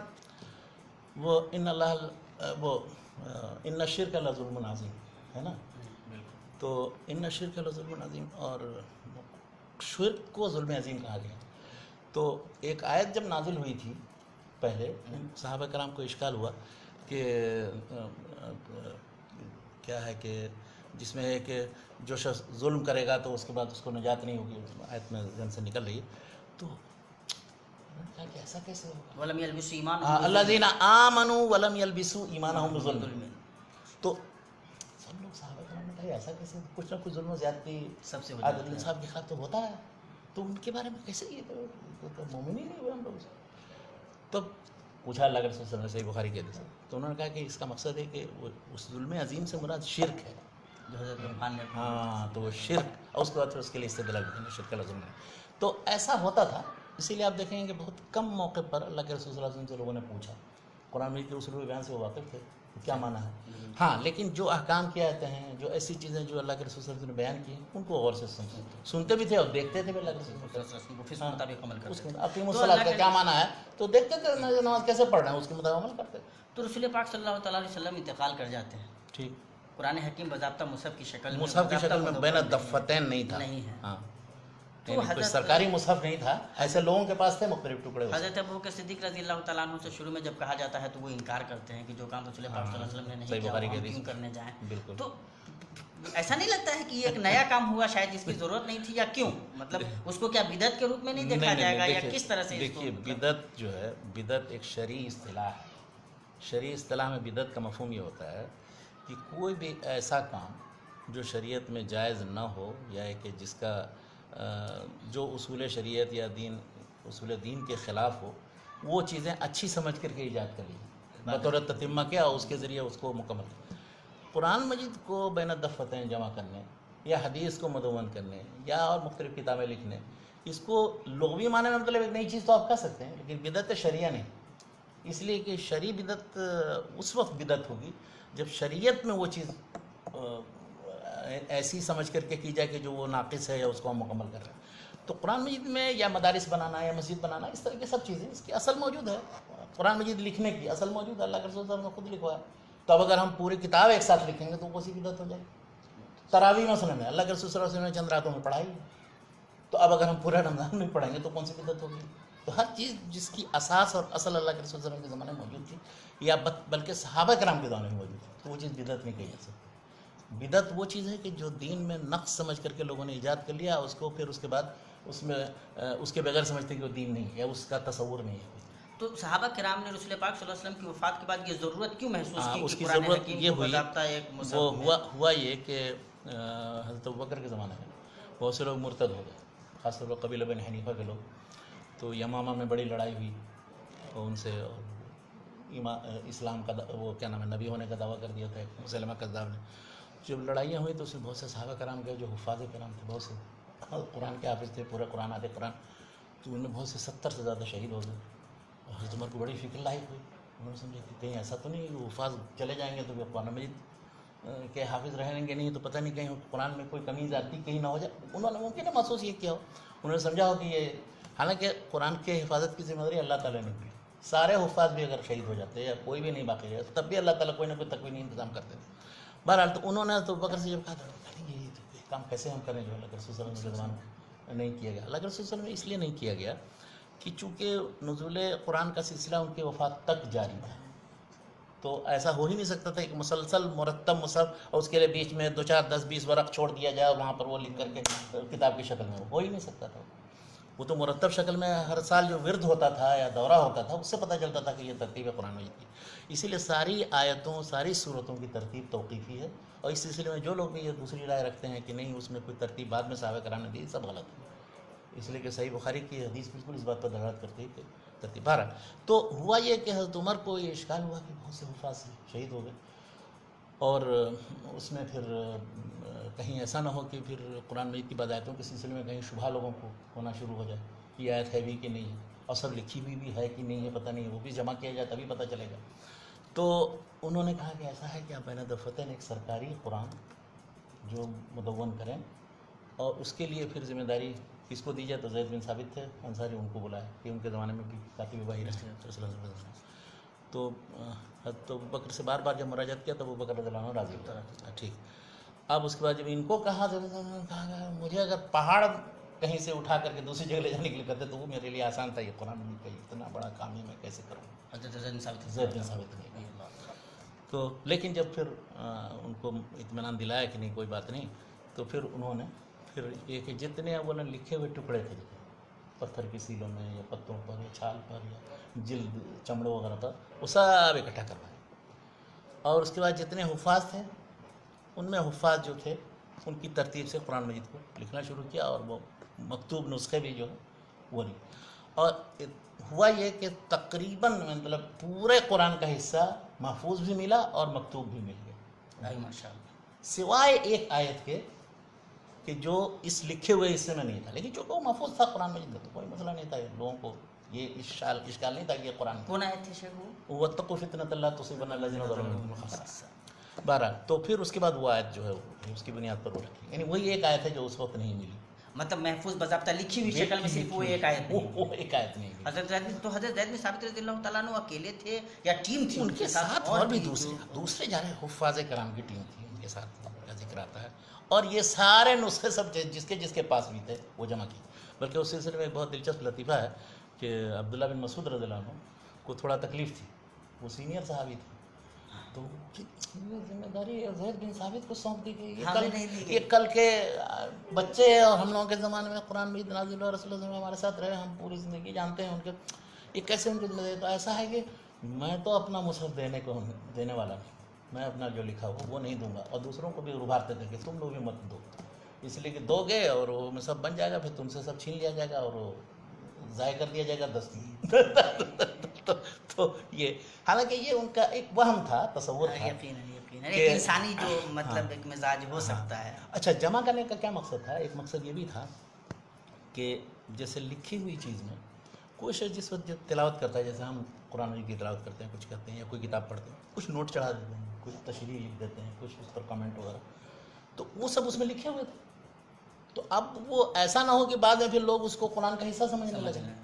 وہ ان الشرک لظلم عظیم ہے نا، تو ان الشرک لظلم عظیم، اور شرک کو ظلم عظیم کہا گیا. تو ایک آیت جب نازل ہوئی تھی پہلے، صحابہ کرام کو اشکال ہوا کہ کیا ہے کہ جس میں ہے کہ جو شخص ظلم کرے گا تو اس کے بعد اس کو نجات نہیں ہوگی، آیت میں ذہن سے نکل رہی ہے. تو انہوں نے کہا کہ ایسا کیسے ہوگا؟ ولم یلبسوا ایمانہم ہاں، الذین آمنوا ولم یلبسوا ایمانہم بظلم. تو سب لوگ صحابہ کرام نے کہا ایسا کیسے، کچھ نہ کچھ ظلم و زیادتی سب سے عادت انصاف کے خلاف تو ہوتا ہے، تو ان کے بارے میں کیسے یہ تو مومن ہی نہیں ہوئے ہم لوگ. تب پوچھا اللہ کے رسول صلی اللہ علیہ وسلم، صحیح بخاری کے حدیث ہے، تو انہوں نے کہا کہ اس کا مقصد ہے کہ وہ اس ظلم عظیم سے مراد شرک ہے. جو حضرت عثمان نے ہاں، تو وہ شرک، اور اس کے بعد پھر اس کے لیے استدلال بھی شرک کا ظلم ہے. تو ایسا ہوتا تھا. اسی لیے آپ دیکھیں گے کہ بہت کم موقع پر اللہ کے رسول صلی اللہ علیہ وسلم سے لوگوں نے پوچھا. قرآن مجید کے اصول بیان سے وہ واقف تھے کیا معنی ہے. ہاں، لیکن جو احکام کی آیتیں ہیں، جو ایسی چیزیں جو اللہ کے رسول صلی اللہ علیہ وسلم نے بیان کی ہیں، ان کو غور سے سنتے بھی تھے اور دیکھتے تھے بھی. اللہ کے رسول صلی اللہ علیہ وسلم اس مطابق عمل کرتے ہیں. اقیم الصلاۃ کا کیا معنی ہے تو دیکھتے تھے نماز کیسے پڑھ رہے ہیں، اس کے مطابق عمل کرتے. تو رسول پاک صلی اللہ تعالیٰ علیہ وسلم انتقال کر جاتے ہیں. ٹھیک. قرآن حکیم باضابطہ مصحف کی شکل میں بین الدفتین نہیں تھا. نہیں ہے. ہاں، تو یعنی کوئی سرکاری مصحف نہیں تھا، ایسے لوگوں کے پاس تھے مختلف ٹکڑے. حضرت ابوبکر صدیق رضی اللہ تعالیٰ عنہ سے شروع میں جب کہا جاتا ہے تو وہ انکار کرتے ہیں کہ جو کام رسول پاک صلی اللہ علیہ وسلم نے نہیں کیا وہ ہم کیوں کرنے جائیں. بالکل. تو ایسا نہیں لگتا ہے کہ یہ ایک نیا کام ہوا شاید جس کی ضرورت نہیں تھی، یا کیوں مطلب اس کو کیا بدعت کے روپ میں نہیں دیکھا جائے گا، یا کس طرح سے؟ دیکھیے، بدعت جو ہے، بدعت ایک شرعی اصطلاح ہے. شرعی اصطلاح میں بدعت کا مفہوم یہ ہوتا ہے کہ کوئی بھی ایسا کام جو شریعت میں جائز نہ ہو، یا کہ جس کا جو اصول شریعت یا اصول دین کے خلاف ہو، وہ چیزیں اچھی سمجھ کر کے ایجاد کر لی بطور تتمہ کیا، اور اس کے ذریعے اس کو مکمل کیا. قرآن مجید کو بین الدفتین جمع کرنے، یا حدیث کو مدون کرنے، یا اور مختلف کتابیں لکھنے، اس کو لغوی معنی میں مطلب ایک نئی چیز تو آپ کہہ سکتے ہیں، لیکن بدعت شرعیہ نہیں. اس لیے کہ شرعی بدعت اس وقت بدعت ہوگی جب شریعت میں وہ چیز ایسی سمجھ کر کے کی جائے کہ جو وہ ناقص ہے یا اس کو ہم مکمل کر رہے ہیں. تو قرآن مجید میں یا مدارس بنانا یا مسجد بنانا، اس طرح کی سب چیزیں اس کی اصل موجود ہے. قرآن مجید لکھنے کی اصل موجود ہے، اللہ کے رسول صلی اللہ علیہ وسلم نے خود لکھوایا. تو اب اگر ہم پوری کتاب ایک ساتھ لکھیں گے تو وہ سی بدعت ہو جائے. تراویح مثلا ہے، اللہ کے رسول صلی اللہ علیہ وسلم نے چند راتوں میں پڑھائی، تو اب اگر ہم پورا رمضان میں پڑھیں گے تو کون سی بدعت ہوگی؟ تو ہر چیز جس کی اساس اور اصل اللہ کے رسول صلی اللہ علیہ وسلم کے زمانے میں موجود تھی، یا بلکہ صحابہ کرام کے زمانے میں موجود تھی، تو وہ چیز بدعت نہیں کہی جا سکتی. بدعت وہ چیز ہے کہ جو دین میں نقص سمجھ کر کے لوگوں نے ایجاد کر لیا، اس کو پھر اس کے بعد اس میں اس کے بغیر سمجھتے کہ وہ دین نہیں ہے یا اس کا تصور نہیں ہے. تو صحابہ کرام نے رسول پاک صلی اللہ علیہ وسلم کی وفات کے بعد یہ ضرورت کیوں محسوس کی؟ اس کی ضرورت یہ ہوئی، وہ ہوا یہ کہ حضرت ابوبکر کے زمانے میں بہت سے لوگ مرتد ہو گئے، خاص طور پر قبیلہ بن حنیفہ کے لوگ. تو یمامہ میں بڑی لڑائی ہوئی اور ان سے اسلام کا وہ کیا نام ہے، نبی ہونے کا دعویٰ کر دیا تھا مسلمہ کذاب نے. جب لڑائیاں ہوئی تو اس میں بہت سے صحابہ کرام گئے جو حفاظ کرام تھے، بہت سے قرآن کے حافظ تھے، پورا قرآن آتے قرآن. تو ان میں بہت سے 70 سے زیادہ شہید ہو گئے. اور حضرت عمر کو بڑی فکر لاحق ہوئی. انہوں نے سمجھا کہ کہیں ایسا تو نہیں وہ حفاظ چلے جائیں گے تو وہ قرآن مجید کے حافظ رہیں گے نہیں، تو پتہ نہیں کہیں قرآن میں کوئی کمی ذاتی کہیں نہ ہو جائے. انہوں نے ممکن ہے محسوس یہ کیا ہو، انہوں نے سمجھا ہو کہ یہ، حالانکہ قرآن کے حفاظت کی ذمہ داری اللہ تعالیٰ نے کی. سارے حفاظ بھی اگر شہید ہو جاتے یا کوئی بھی نہیں باقی رہے تب بھی اللہ تعالیٰ کوئی نہ کوئی تکوینی انتظام کرتے تھے. بہرحال تو انہوں نے تو بکر سے جب کہا تھا یہ کام کیسے ہم کریں جو اللہ کے رسول صلی اللہ علیہ وسلم کے نہیں کیا گیا. اللہ کے رسول صلی اللہ علیہ وسلم اس لیے نہیں کیا گیا کہ چونکہ نزول قرآن کا سلسلہ ان کی وفات تک جاری ہے، تو ایسا ہو ہی نہیں سکتا تھا کہ مسلسل مرتب مصحف اور اس کے لیے بیچ میں 2 4 10 20 ورق چھوڑ دیا جائے اور وہاں پر وہ لکھ کر کے کتاب کی شکل میں ہو ہی نہیں سکتا تھا. وہ تو مرتب شکل میں ہر سال جو ورد ہوتا تھا یا دورہ ہوتا تھا اس سے پتہ چلتا تھا کہ یہ ترتیب ہے قرآن مجید کی. اسی لیے ساری آیتوں ساری صورتوں کی ترتیب توقیفی ہے، اور اس سلسلے میں جو لوگ بھی یہ دوسری رائے رکھتے ہیں کہ نہیں اس میں کوئی ترتیب بعد میں صحابہ کرام نے دی، سب غلط ہے. اس لیے کہ صحیح بخاری کی حدیث بالکل اس بات پر دلالت کرتی ہے کہ ترتیب. بہرحال تو ہوا یہ کہ حضرت عمر کو یہ اشکال ہوا کہ بہت سے حفاظ شہید ہو گئے، اور اس میں پھر کہیں ایسا نہ ہو کہ پھر قرآن مجید کی بدایتوں کے سلسلے میں کہیں شبہ لوگوں کو ہونا شروع ہو جائے. کہ یہ آیت ہے بھی کہ نہیں ہے، اور سب لکھی ہوئی بھی ہے کہ نہیں ہے پتہ نہیں ہے، وہ بھی جمع کیا جائے تبھی پتہ چلے گا. تو انہوں نے کہا کہ ایسا ہے کہ آپ بین دفتر ایک سرکاری قرآن جو مدون کریں، اور اس کے لیے پھر ذمہ داری کس کو دی جائے. تو زید بن ثابت تھے انصاری، ان کو بلایا کہ ان کے زمانے میں بھی کاتب وحی رہے ہیں رسول اللہ صلی اللہ علیہ وسلم. تو حضرت ابوبکر سے بار بار جب مراجعت کیا تو ابوبکر رضی اللہ عنہ راضی ہوتا رہا. ٹھیک. اب اس کے بعد جب ان کو کہا مجھے اگر پہاڑ کہیں سے اٹھا کر کے دوسری جگہ لے جانے کے لیے کرتے تو وہ میرے لیے آسان تھا. یہ قرآن میں اتنا بڑا کام ہے میں کیسے کروں. حضرت زید بن ثابت زید بن ثابت نہیں. تو لیکن جب پھر ان کو اطمینان دلایا کہ نہیں کوئی بات نہیں، تو پھر انہوں نے پھر یہ کہ جتنے اولا لکھے ہوئے ٹکڑے تھے پتھر کی سیلوں میں یا پتوں پر یا چھال پر یا جلد چمڑوں وغیرہ پر، وہ سب اکٹھا کروائے. اور اس کے بعد جتنے حفاظ تھے ان میں حفاظ جو تھے ان کی ترتیب سے قرآن مجید کو لکھنا شروع کیا، اور وہ مکتوب نسخے بھی جو ہے وہ نہیں. اور ہوا یہ کہ تقریباً مطلب پورے قرآن کا حصہ محفوظ بھی ملا اور مکتوب بھی مل گیا، ماشاء اللہ، سوائے ایک آیت کے کہ جو اس لکھے ہوئے حصے میں نہیں تھا. لیکن چونکہ وہ محفوظ تھا قرآن مجید میں تو کوئی مسئلہ نہیں تھا، لوگوں کو یہ اشکال نہیں تھا کہ یہ قرآن کون آئے تھے شیخ وہ؟ وَاتَّقُوا فِتْنَةَ لَا تُصِيبَنَّ الَّذِينَ ظَلَمُوا مِنكُمْ خَاصَّةً. بہرحال تو پھر اس کے بعد وہ آیت جو ہے اس کی بنیاد پر وہ رکھی، یعنی وہی ایک آیت ہے جو اس وقت نہیں ملی. مطلب محفوظ باضابطہ لکھی ہوئی شکل میں صرف وہ ایک آیت نہیں. وہ ایک آیت نہیں ملی. حضرت زید بن ثابت رضی اللہ تعالیٰ عنہ اکیلے تھے یا ٹیم تھی ان کے ساتھ اور بھی دوسرے جا رہے حفاظ کرام کی ٹیم تھی ان کے ساتھ کا ذکر آتا ہے. اور یہ سارے نسخے سب جس کے پاس بھی تھے وہ جمع کیے. بلکہ اس سلسلے میں ایک بہت دلچسپ لطیفہ ہے کہ عبداللہ بن مسعود رضی اللہ عنہ کو تھوڑا تکلیف تھی، وہ سینئر صحابی تھے، تو ذمہ داری زید بن ثابت کو سونپ دی گئی. یہ کل کے بچے اور ہم لوگوں کے زمانے میں قرآن مجید نازل ہوا، رسول اللہ ہمارے ساتھ رہے، ہم پوری زندگی جانتے ہیں ان کے، یہ کیسے ان کو ذمہ داری. تو ایسا ہے کہ میں تو اپنا مصحف دینے والا نہیں، میں اپنا جو لکھا ہو وہ نہیں دوں گا. اور دوسروں کو بھی ابھارتے تھے کہ تم لوگ بھی مت دو، اس لیے کہ دو گے اور وہ میں سب بن جائے گا، پھر تم سے سب چھین لیا جائے گا اور وہ ضائع کر دیا جائے گا 10 دن. تو یہ حالانکہ یہ ان کا ایک وہم تھا، تصور تھا. یقیناً ایک انسانی جو مطلب ایک مزاج ہو سکتا ہے. اچھا، جمع کرنے کا کیا مقصد تھا؟ ایک مقصد یہ بھی تھا کہ جیسے لکھی ہوئی چیز میں کوئی شخص جس وقت تلاوت کرتا ہے، جیسے ہم قرآن مجید کی تلاوت کرتے ہیں، کچھ کرتے ہیں یا کوئی کتاب پڑھتے ہیں، کچھ نوٹ چڑھا دیتے ہیں، کچھ تشریح لکھ دیتے ہیں، کچھ اس پر کمنٹ وغیرہ، تو وہ سب اس میں لکھے ہوئے تھے. تو اب وہ ایسا نہ ہو کہ بعد میں پھر لوگ اس کو قرآن کا حصہ سمجھنے لگیں.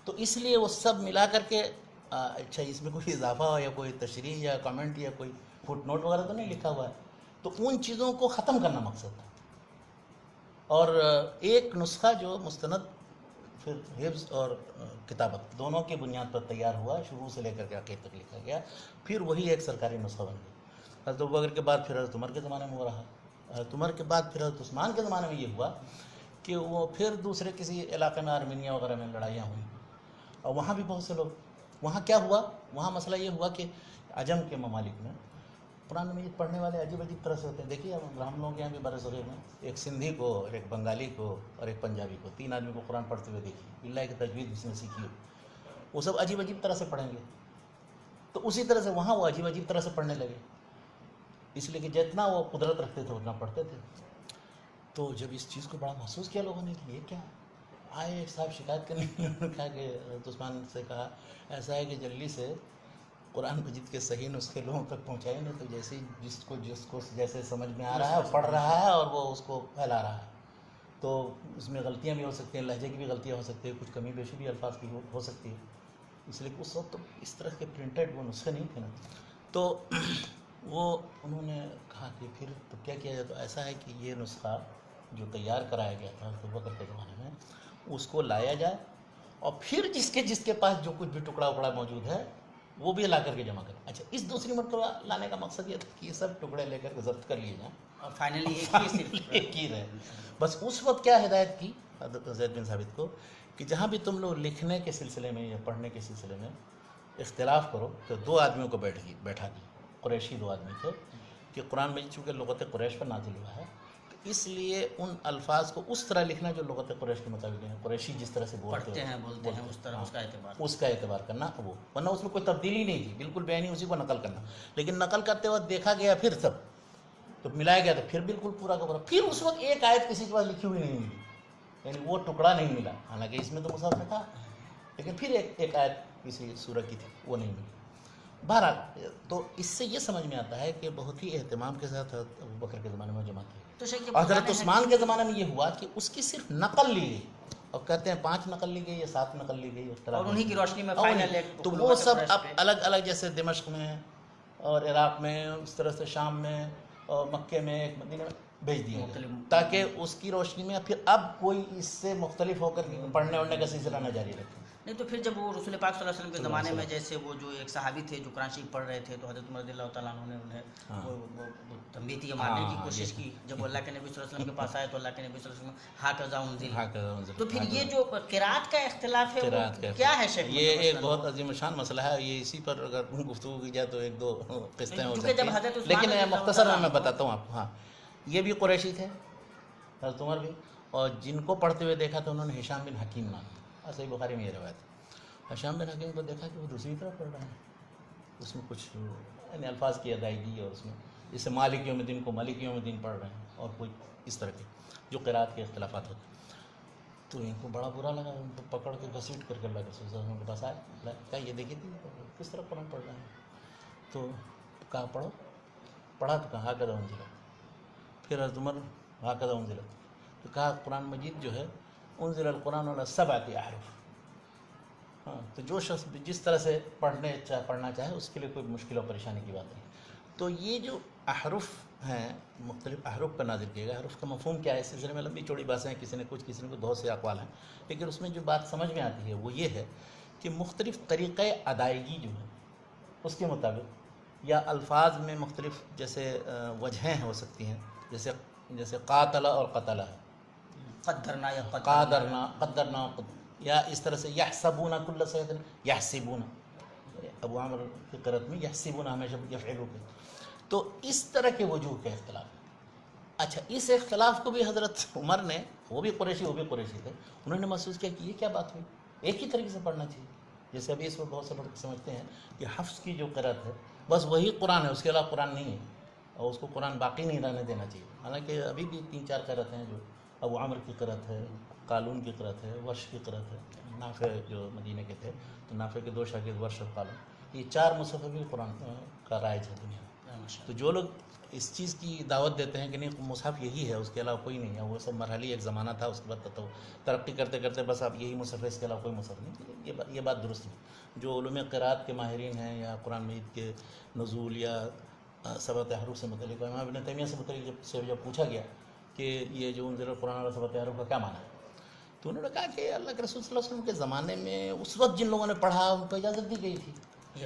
تو اس لیے وہ سب ملا کر کے اچھا اس میں کوئی اضافہ ہو یا کوئی تشریح یا کمنٹ یا کوئی فٹ نوٹ وغیرہ تو نہیں لکھا ہوا ہے، تو ان چیزوں کو ختم کرنا مقصد تھا. اور ایک نسخہ جو مستند پھر حفظ اور کتابت دونوں کی بنیاد پر تیار ہوا، شروع سے لے کر کے آخر تک لکھا گیا، پھر وہی ایک سرکاری نسخہ بن گیا. حضرت ابوبکر کے بعد پھر حضرت عمر کے زمانے میں وہ رہا، حضرت عمر کے بعد پھر حضرت عثمان کے زمانے میں یہ ہوا کہ وہ پھر دوسرے کسی علاقے میں آرمینیا وغیرہ میں لڑائیاں ہوئیں، اور وہاں بھی بہت سے لوگ، وہاں کیا ہوا، وہاں مسئلہ یہ ہوا کہ عجم کے ممالک میں قرآن مجید پڑھنے والے عجیب طرح سے ہوتے ہیں. دیکھیے ہم لوگ یہاں بھی بر صغیر میں ایک سندھی کو اور ایک بنگالی کو اور ایک پنجابی کو، 3 آدمی کو قرآن پڑھتے ہوئے دیکھیے، اللہ کی تجوید جس نے سیکھی ہو، وہ سب عجیب طرح سے پڑھیں گے. تو اسی طرح سے وہاں وہ عجیب طرح سے پڑھنے لگے، اس لیے کہ جتنا وہ قدرت رکھتے تھے اتنا پڑھتے تھے. تو جب اس چیز کو بڑا محسوس کیا لوگوں نے کہ یہ کیا آئے، ایک صاحب شکایت کرنے کے لیے کہا کہ حضرت عثمان سے کہا ایسا ہے کہ جلدی سے قرآن مجید کے صحیح نسخے لوگوں تک پہنچائے، نہیں تو جیسے جس کو جیسے سمجھ میں آ رہا ہے پڑھ رہا ہے اور وہ اس کو پھیلا رہا ہے، تو اس میں غلطیاں بھی ہو سکتی ہیں، لہجے کی بھی غلطیاں ہو سکتی ہیں، کچھ کمی بیشی بھی الفاظ کی ہو سکتی ہے. اس لیے کہ اس وقت تو اس طرح کے پرنٹڈ وہ نسخے نہیں تھے نا. تو وہ انہوں نے کہا کہ پھر تو کیا کیا جائے. تو ایسا ہے کہ یہ نسخہ جو تیار کرایا گیا تھا ابوبکر کے زمانے میں، اس کو لایا جائے اور پھر جس کے پاس جو کچھ بھی ٹکڑا وکڑا موجود ہے وہ بھی لا کر کے جمع کریں. اچھا، اس دوسری مرتبہ لانے کا مقصد یہ تھا کہ یہ سب ٹکڑے لے کر کے ضبط کر لیے جائیں اور فائنلی ایک ہی رہے. بس اس وقت کیا ہدایت کی حضرت زید بن ثابت کو کہ جہاں بھی تم لوگ لکھنے کے سلسلے میں یا پڑھنے کے سلسلے میں اختلاف کرو تو 2 آدمیوں کو بیٹھا دی، قریشی 2 آدمی تھے، کہ قرآن مجید چونکہ لغت قریش پر نازل ہوا ہے تو اس لیے ان الفاظ کو اس طرح لکھنا جو لغت قریش کے مطابق ہے، قریشی جس طرح سے بولتے ہیں اس طرح اس کا اعتبار کرنا، وہ ورنہ اس میں کوئی تبدیلی نہیں تھی، بالکل بیانی اسی کو نقل کرنا. لیکن نقل کرتے وقت دیکھا گیا پھر سب تو ملایا گیا تو پھر بالکل پورا کا پورا. پھر اس وقت ایک آیت کسی کے پاس لکھی ہوئی نہیں ملی، یعنی وہ ٹکڑا نہیں ملا، حالانکہ اس میں تو مصحف میں تھا، لیکن پھر ایک آیت کسی سورہ کی تھی وہ نہیں ملی۔ بہرحال تو اس سے یہ سمجھ میں آتا ہے کہ بہت ہی اہتمام کے ساتھ حضرت ابوبکر کے زمانے میں جمع کی، تو شیخ اور حضرت عثمان کے زمانے میں یہ ہوا کہ اس کی صرف نقل لی گئی، اور کہتے ہیں 5 نقل لی گئی یا 7 نقل لی گئی، اور انہی کی روشنی میں فائنل ایک تو وہ سب اب الگ الگ، جیسے دمشق میں اور عراق میں، اس طرح سے شام میں اور مکے میں، ایک مدینہ میں بھیج دیا گیا، تاکہ اس کی روشنی میں پھر اب کوئی اس سے مختلف ہو کر پڑھنے اڑنے کا سلسلہ نہ جاری رکھے۔ نہیں تو پھر جب وہ رسول پاک صلی اللہ علیہ وسلم کے زمانے میں جیسے وہ جو ایک صحابی تھے جو قرآن شریف پڑھ رہے تھے، تو حضرت عمر رضی اللہ تعالیٰ عنہ نے انہیں وہ تنبیہ مارنے کی کوشش کی، جب اللہ کے نبی صلی اللہ علیہ وسلم کے پاس آئے تو اللہ کے نبی صلی اللہ علیہ وسلم ہاکذا انزل۔ تو پھر یہ جو قرات کا اختلاف ہے وہ کیا ہے شیخ؟ یہ ایک بہت عظیم شان مسئلہ ہے، یہ اسی پر اگر گفتگو کی جائے تو 1-2 قسطیں ہو سکتی ہیں، لیکن مختصر میں بتاتا ہوں آپ۔ ہاں، یہ بھی قریشی تھے حضرت عمر بھی، اور جن کو پڑھتے ہوئے دیکھا تو انہوں نے ہشام بن حکیم نام، صحیح بخاری میں یہ روایت ہے، ہشام بن حکیم کو دیکھا کہ وہ دوسری طرف پڑھ رہے ہیں، اس میں کچھ یعنی الفاظ کی ادائیگی، اور اس میں جیسے مالک یوم الدین کو مالک یوم الدین پڑھ رہے ہیں، اور کوئی اس طرح کے جو قرات کے اختلافات ہوتے ہیں۔ تو ان کو بڑا برا لگا، ان کو پکڑ کے گھسیٹ کر کے اللہ کے رسول صلی اللہ علیہ وسلم کے پاس آئے، کہا یہ دیکھیے کس طرح قرآن پڑھ رہے ہیں، تو کہا پڑھو، پڑھا تو کہا ہاکذا انزل، پھر حضرت عمر ہاکذا انزل، تو کہا قرآن مجید جو ہے انزل القرآن علی 7 احرف، ہاں، تو جو شخص جس طرح سے پڑھنا چاہے اس کے لیے کوئی مشکل اور پریشانی کی بات نہیں۔ تو یہ جو احرف ہیں، مختلف احرف پر نازل کیے گئے، احرف کا مفہوم کیا ہے، اس سلسلے میں لمبی چوڑی باتیں ہیں، کسی نے بہت سے اقوال ہیں، لیکن اس میں جو بات سمجھ میں آتی ہے وہ یہ ہے کہ مختلف طریقۂ ادائیگی جو ہے اس کے مطابق، یا الفاظ میں مختلف جیسے وجہیں ہو سکتی ہیں، جیسے قاتل اور قتل ہے، قدرنا، یا اس طرح سے یحسبون کل صیحۃ، یحسبون، ابو عامر کی قرأت میں یحسبون ہمیشہ یفعلوا کے، تو اس طرح کے وجوہ کے اختلاف ہے۔ اچھا، اس اختلاف کو بھی حضرت عمر نے، وہ بھی قریشی تھے، انہوں نے محسوس کیا کہ یہ کیا بات ہوئی، ایک ہی طریقے سے پڑھنا چاہیے، جیسے ابھی اس وقت بہت سے لوگ سمجھتے ہیں کہ حفظ کی جو قرأت ہے بس وہی قرآن ہے، اس کے علاوہ قرآن نہیں ہے، اور اس کو قرآن باقی نہیں رہنے دینا چاہیے، حالانکہ ابھی بھی 3-4 قرأت ہیں، جو ابو عامر کی قرأت ہے، قالون کی قرأت ہے، ورش کی قرأت ہے، نافع جو مدینہ کے تھے تو نافع کے 2 شاگرد ورش اور قالون، یہ 4 مصحف بھی قرآن کا رائج ہے دنیا میں۔ تو جو لوگ اس چیز کی دعوت دیتے ہیں کہ نہیں مصحف یہی ہے، اس کے علاوہ کوئی نہیں ہے، وہ سب مرحلی ایک زمانہ تھا، اس کے بعد تو ترقی کرتے کرتے بس اب یہی مصحف ہے، اس کے علاوہ کوئی مصحف نہیں، یہ بات درست نہیں۔ جو علوم قرات کے ماہرین ہیں، یا قرآن مجید کے نزول یا 7 احرف سے متعلق، امام ابن تیمیہ سے متعلق جب پوچھا گیا کہ یہ جو انزل القرآن اور 7 احرف کا کیا معنی ہے، تو انہوں نے کہا کہ اللہ کے رسول صلی اللہ علیہ وسلم کے زمانے میں اس وقت جن لوگوں نے پڑھا ان کو اجازت دی گئی تھی،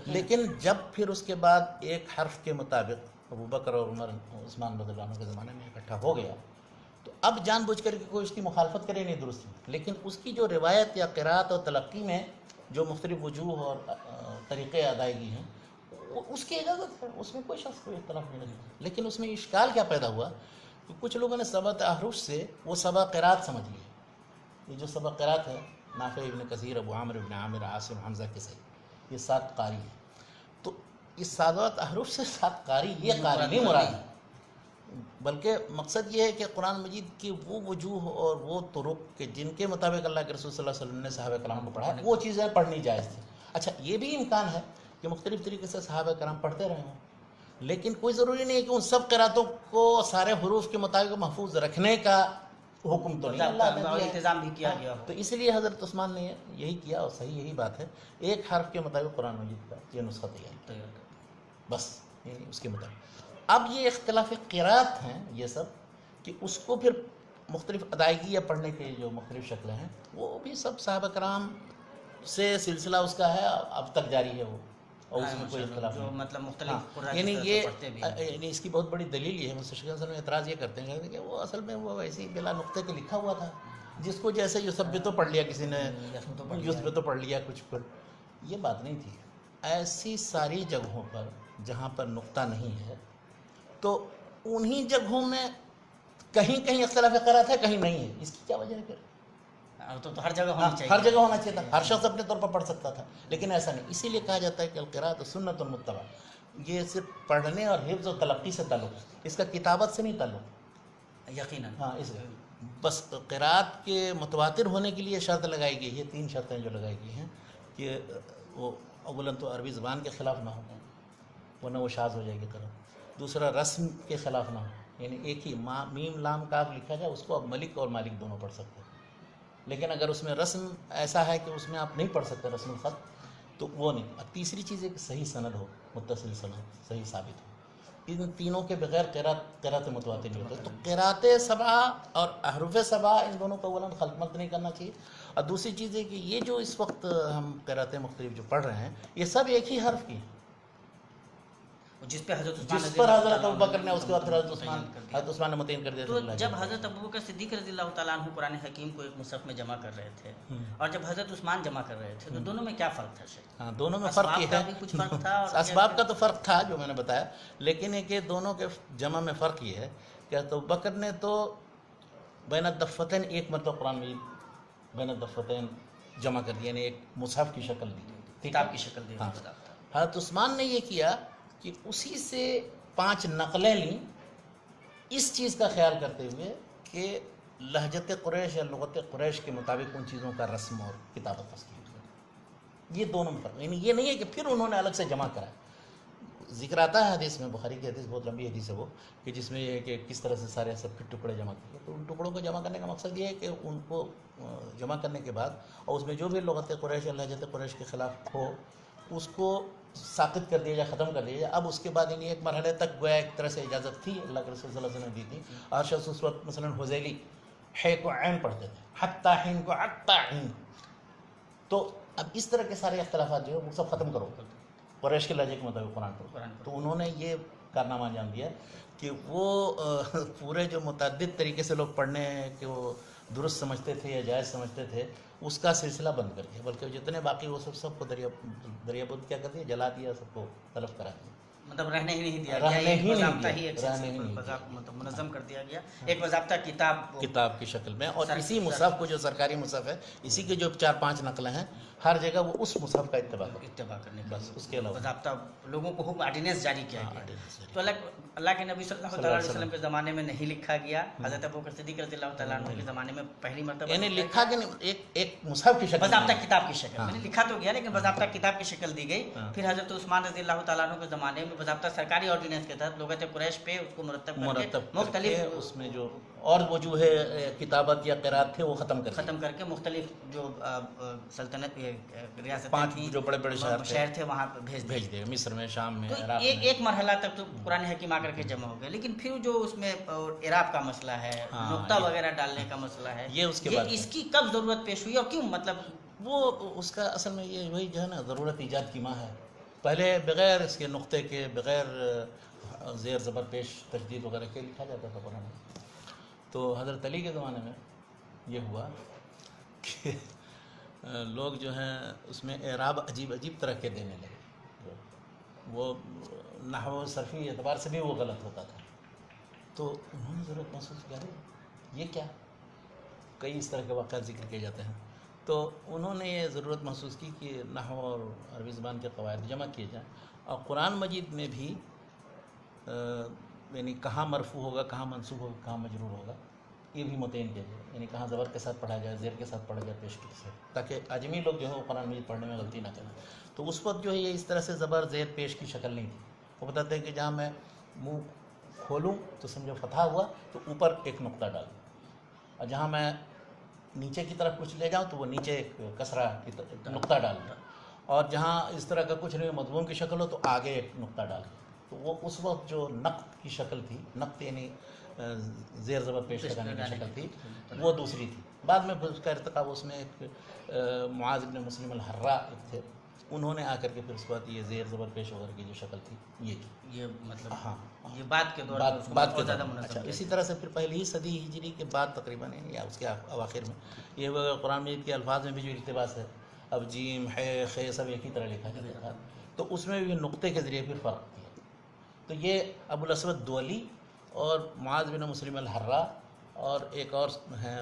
لیکن جب پھر اس کے بعد ایک حرف کے مطابق ابو بکر اور عمر عثمان رضی اللہ عنہ کے زمانے میں اکٹھا ہو گیا، تو اب جان بوجھ کر کے کوئی اس کی مخالفت کرے نہیں، درست نہیں، لیکن اس کی جو روایت یا قرات اور تلقی میں جو مختلف وجوہ اور طریقے ادائیگی ہیں اس کی اجازت ہے، اس میں کوئی شخص کوئی اختلاف نہیں ہے، لیکن اس میں اشکال کیا پیدا ہوا کہ کچھ لوگوں نے 7 احرف سے وہ 7 قرات سمجھ لیے، یہ جو 7 قرات ہے، نافع ابن کثیر، ابو عامر ابن عامر، عاصم، حمزہ کے صحیح، یہ 7 قاری ہیں، تو اس 7 احرف سے 7 قاری یہ قاری نہیں مراد ہے، بلکہ مقصد یہ ہے کہ قرآن مجید کی وہ وجوہ اور وہ طرق کہ جن کے مطابق اللہ کے رسول صلی اللہ علیہ وسلم نے صحابہ کرام کو پڑھا، وہ چیزیں پڑھنی جائز تھی۔ اچھا، یہ بھی امکان ہے کہ مختلف طریقے سے صحابہ کرام پڑھتے رہے ہوں، لیکن کوئی ضروری نہیں ہے کہ ان سب قراتوں کو سارے حروف کے مطابق محفوظ رکھنے کا حکم تو نہیں اللہ نے دیا، انتظام بھی کیا گیا، تو اس لیے حضرت عثمان نے یہی کیا، اور صحیح یہی بات ہے، ایک حرف کے مطابق قرآن مجید کا یہ نسخہ تیار، بس یعنی اس کے مطابق۔ اب یہ اختلاف قرات ہیں یہ سب، کہ اس کو پھر مختلف ادائیگی یا پڑھنے کے جو مختلف شکلیں ہیں وہ بھی سب صحابہ کرام سے سلسلہ اس کا ہے، اب تک جاری ہے وہ، اور اس میں کوئی اختلاف نہیں، مطلب مختلف یعنی یہ یعنی اس کی بہت بڑی دلیل یہ ہے، مستشرقین اصل میں اعتراض یہ کرتے ہیں کہ وہ اصل میں وہ ایسی بلا نقطے کے لکھا ہوا تھا، جس کو جیسے یثبتو پڑھ لیا کسی نے، یثبتو پڑھ لیا کچھ پر، یہ بات نہیں تھی۔ ایسی ساری جگہوں پر جہاں پر نقطہ نہیں ہے تو انہی جگہوں میں کہیں کہیں اختلاف قرات ہے، کہیں نہیں ہے، اس کی کیا وجہ ہے پھر؟ تو ہر جگہ ہونا چاہیے، ہر جگہ ہونا چاہیے تھا، ہر شخص اپنے طور پر پڑھ سکتا تھا، لیکن ایسا نہیں، اسی لیے کہا جاتا ہے کہ القراءۃ سنۃ متبع، یہ صرف پڑھنے اور حفظ و تلقی سے تعلق ہے، اس کا کتابت سے نہیں تعلق، یقیناً، ہاں، بس قراءت کے متواتر ہونے کے لیے شرط لگائی گئی ہے، 3 شرطیں جو لگائی گئی ہیں کہ وہ اولاً تو عربی زبان کے خلاف نہ ہو، ورنہ وہ شاذ ہو جائے گی قراءت. دوسرا رسم کے خلاف نہ ہو، یعنی ایک ہی میم لام کاف لکھا جائے اس کو اب ملک اور مالک دونوں پڑھ سکتے ہیں، لیکن اگر اس میں رسم ایسا ہے کہ اس میں آپ نہیں پڑھ سکتے رسم الخط تو وہ نہیں. اب تیسری چیز ہے کہ صحیح سند ہو، متصل سند صحیح ثابت ہو. ان تینوں کے بغیر قراءت متواتر نہیں ہوتا. تو قراءت سبعہ اور احرف سبعہ ان دونوں کو اولاً خلط ملط نہیں کرنا چاہیے. اور دوسری چیز ہے کہ یہ جو اس وقت ہم قراءتیں مختلف جو پڑھ رہے ہیں یہ سب ایک ہی حرف کی ہیں، جس پہ حضرت جس پر حضرت ابوبکر نے اس کے بعد حضرت عثمان نے متعین کر دیا. تو جب حضرت ابوبکر صدیق رضی اللہ تعالیٰ عنہ قرآن حکیم کو ایک مصحف میں جمع کر رہے تھے اور جب حضرت عثمان جمع کر رہے تھے تو دونوں میں کیا فرق تھا شیخ؟ ہاں دونوں میں فرق یہ ہے، کچھ فرق تھا اور اسباب کا تو فرق تھا جو میں نے بتایا، لیکن یہ کہ دونوں کے جمع میں فرق یہ ہے کہ حضرت ابوبکر نے تو بین الدفتین ایک مرتبہ قرآن مجید بین الدفتین جمع کر دیا، یعنی ایک مصحف کی شکل دی، کتاب کی شکل دی. ہاں. حضرت عثمان نے یہ کیا کہ اسی سے 5 نقلیں لیں اس چیز کا خیال کرتے ہوئے کہ لہجت قریش یا لغت قریش کے مطابق ان چیزوں کا رسم اور کتابت تشکیل. یہ دونوں میں فرق، یعنی یہ نہیں ہے کہ پھر انہوں نے الگ سے جمع کرا. ذکر آتا ہے حدیث میں، بخاری کی حدیث بہت لمبی حدیث ہے وہ، کہ جس میں یہ ہے کہ کس طرح سے سارے سب کے ٹکڑے جمع کیے. تو ان ٹکڑوں کو جمع کرنے کا مقصد یہ ہے کہ ان کو جمع کرنے کے بعد اور اس میں جو بھی لغت قریش یا لہجت قریش کے خلاف ہو اس کو ساقط کر دیا جائے، ختم کر دیا جائے. اب اس کے بعد یعنی ایک مرحلے تک گویا ایک طرح سے اجازت تھی، اللہ کے رسول صلی اللہ علیہ وسلم نے دی تھی. ہر شخص اس وقت مثلاً حذیلی ہے کو عین پڑھتے تھے، حتی حین کو حتی حین. تو اب اس طرح کے سارے اختلافات جو ہے وہ سب ختم کرو، قریش کے لہجے کے مطابق قرآن پڑھو. تو انہوں نے یہ کارنامہ انجام دیا کہ وہ پورے جو متعدد طریقے سے لوگ پڑھنے کہ وہ درست سمجھتے تھے یا جائز سمجھتے تھے اس کا سلسلہ بند کر دیا، بلکہ جتنے باقی وہ سب کو دریا بود کیا کر دیا، جلا دیا، سب کو طلب کرا دیا. مطلب رہنے ہی نہیں دیا رہنے گیا، ہی نہیں باضابطہ دیا، ہی ایک رہنے ہی نہیں دیا. مطلب منظم کر دیا گیا، ایک باضابطہ کتاب کی شکل میں. اور اسی مصحف کو جو سرکاری مصحف ہے اسی کے جو 4-5 نقلیں ہیں ہر جگہ وہ اس مصحف کا اتباع کرنے بس، اس کے علاوہ باضابطہ لوگوں کو حکم آرڈیننس جاری کیا گیا. تو اللہ کے نبی صلی اللہ علیہ وسلم کے زمانے میں نہیں لکھا گیا، حضرت ابوبکر صدیق رضی اللہ تعالیٰ عنہ کے زمانے میں پہلی مرتبہ یعنی لکھا کہ ایک مصحف کی شکل، باضابطہ کتاب کی شکل میں لکھا تو گیا لیکن باضابطہ کتاب کی شکل دی گئی. پھر حضرت عثمان رضی اللہ تعالیٰ عنہ کے زمانے میں باضابطہ سرکاری آرڈیننس کے تحت لغت قریش پہ اس کو مرتب مختلف اس میں جو اور وجوہ کتابت یا قراءت تھے وہ ختم کر کے مختلف جو سلطنت ریاستیں 5 جو بڑے بڑے شہر تھے وہاں بھیج دے، مصر میں، شام میں، عراق میں. ایک مرحلہ تک تو قرآن حکیم آ کر کے جمع ہو گئے، لیکن پھر جو اس میں اعراب کا مسئلہ ہے، نقطہ وغیرہ ڈالنے کا مسئلہ ہے، یہ اس کے بعد اس کی کب ضرورت پیش ہوئی اور کیوں؟ مطلب وہ اس کا اصل میں یہ وہی جو ہے نا ضرورت ایجاد کی ماں ہے. پہلے بغیر اس کے نقطے کے، بغیر زیر زبر پیش تجدید وغیرہ کے لکھا جاتا تھا قرآن. تو حضرت علی کے زمانے میں یہ ہوا کہ لوگ جو ہیں اس میں اعراب عجیب طرح کے دینے لگے، وہ نحو صرفی اعتبار سے بھی وہ غلط ہوتا تھا. تو انہوں نے ضرورت محسوس کیا یہ کیا، کئی اس طرح کے واقعات ذکر کیے جاتے ہیں. تو انہوں نے یہ ضرورت محسوس کی کہ نحو اور عربی زبان کے قواعد جمع کیے جائیں اور قرآن مجید میں بھی یعنی کہاں مرفوع ہوگا، کہاں منصوب ہوگا، کہاں مجرور ہوگا، یہ بھی متعین کیا جائے. یعنی کہاں زبر کے ساتھ پڑھا جائے، زیر کے ساتھ پڑھا جائے، پیش کے ساتھ، تاکہ اجمی لوگ جو ہے وہ قرآن مجید پڑھنے میں غلطی نہ کریں. تو اس وقت جو ہے یہ اس طرح سے زبر زیر پیش کی شکل نہیں تھی. وہ بتاتے ہیں کہ جہاں میں منہ کھولوں تو سمجھو فتحہ ہوا تو اوپر ایک نقطہ ڈال دوں، اور جہاں میں نیچے کی طرف کچھ لے جاؤں تو وہ نیچے ایک کسرہ کی نقطہ ڈال دوں، اور جہاں اس طرح کا کچھ نہیں مضمون کی شکل ہو تو آگے ایک نقطہ ڈال دوں. تو وہ اس وقت جو نقط کی شکل تھی، نقط یعنی زیر زبر پیش لگانے کی شکل تھی، وہ دوسری تھی. بعد میں اس کا ارتقا اس میں ایک معاذ بن مسلم الحرا تھے، انہوں نے آ کر کے پھر اس کے بعد یہ زیر زبر پیش وغیرہ کی جو شکل تھی یہ مطلب ہاں یہ بات کے دور بات کے زیادہ منظم. اچھا، اسی طرح سے پھر پہلی صدی ہجری کے بعد تقریباً یا اس کے اواخر میں یہ قرآن مجید کے الفاظ میں بھی جو التباس ہے، اب جیم ہے خے سب ایک ہی طرح لکھا جاتا تھا، تو اس میں بھی نقطے کے ذریعے پھر فرق کیا. تو یہ ابو الاسود دولی اور معاذ بن مسلم الحرا اور ایک اور ہیں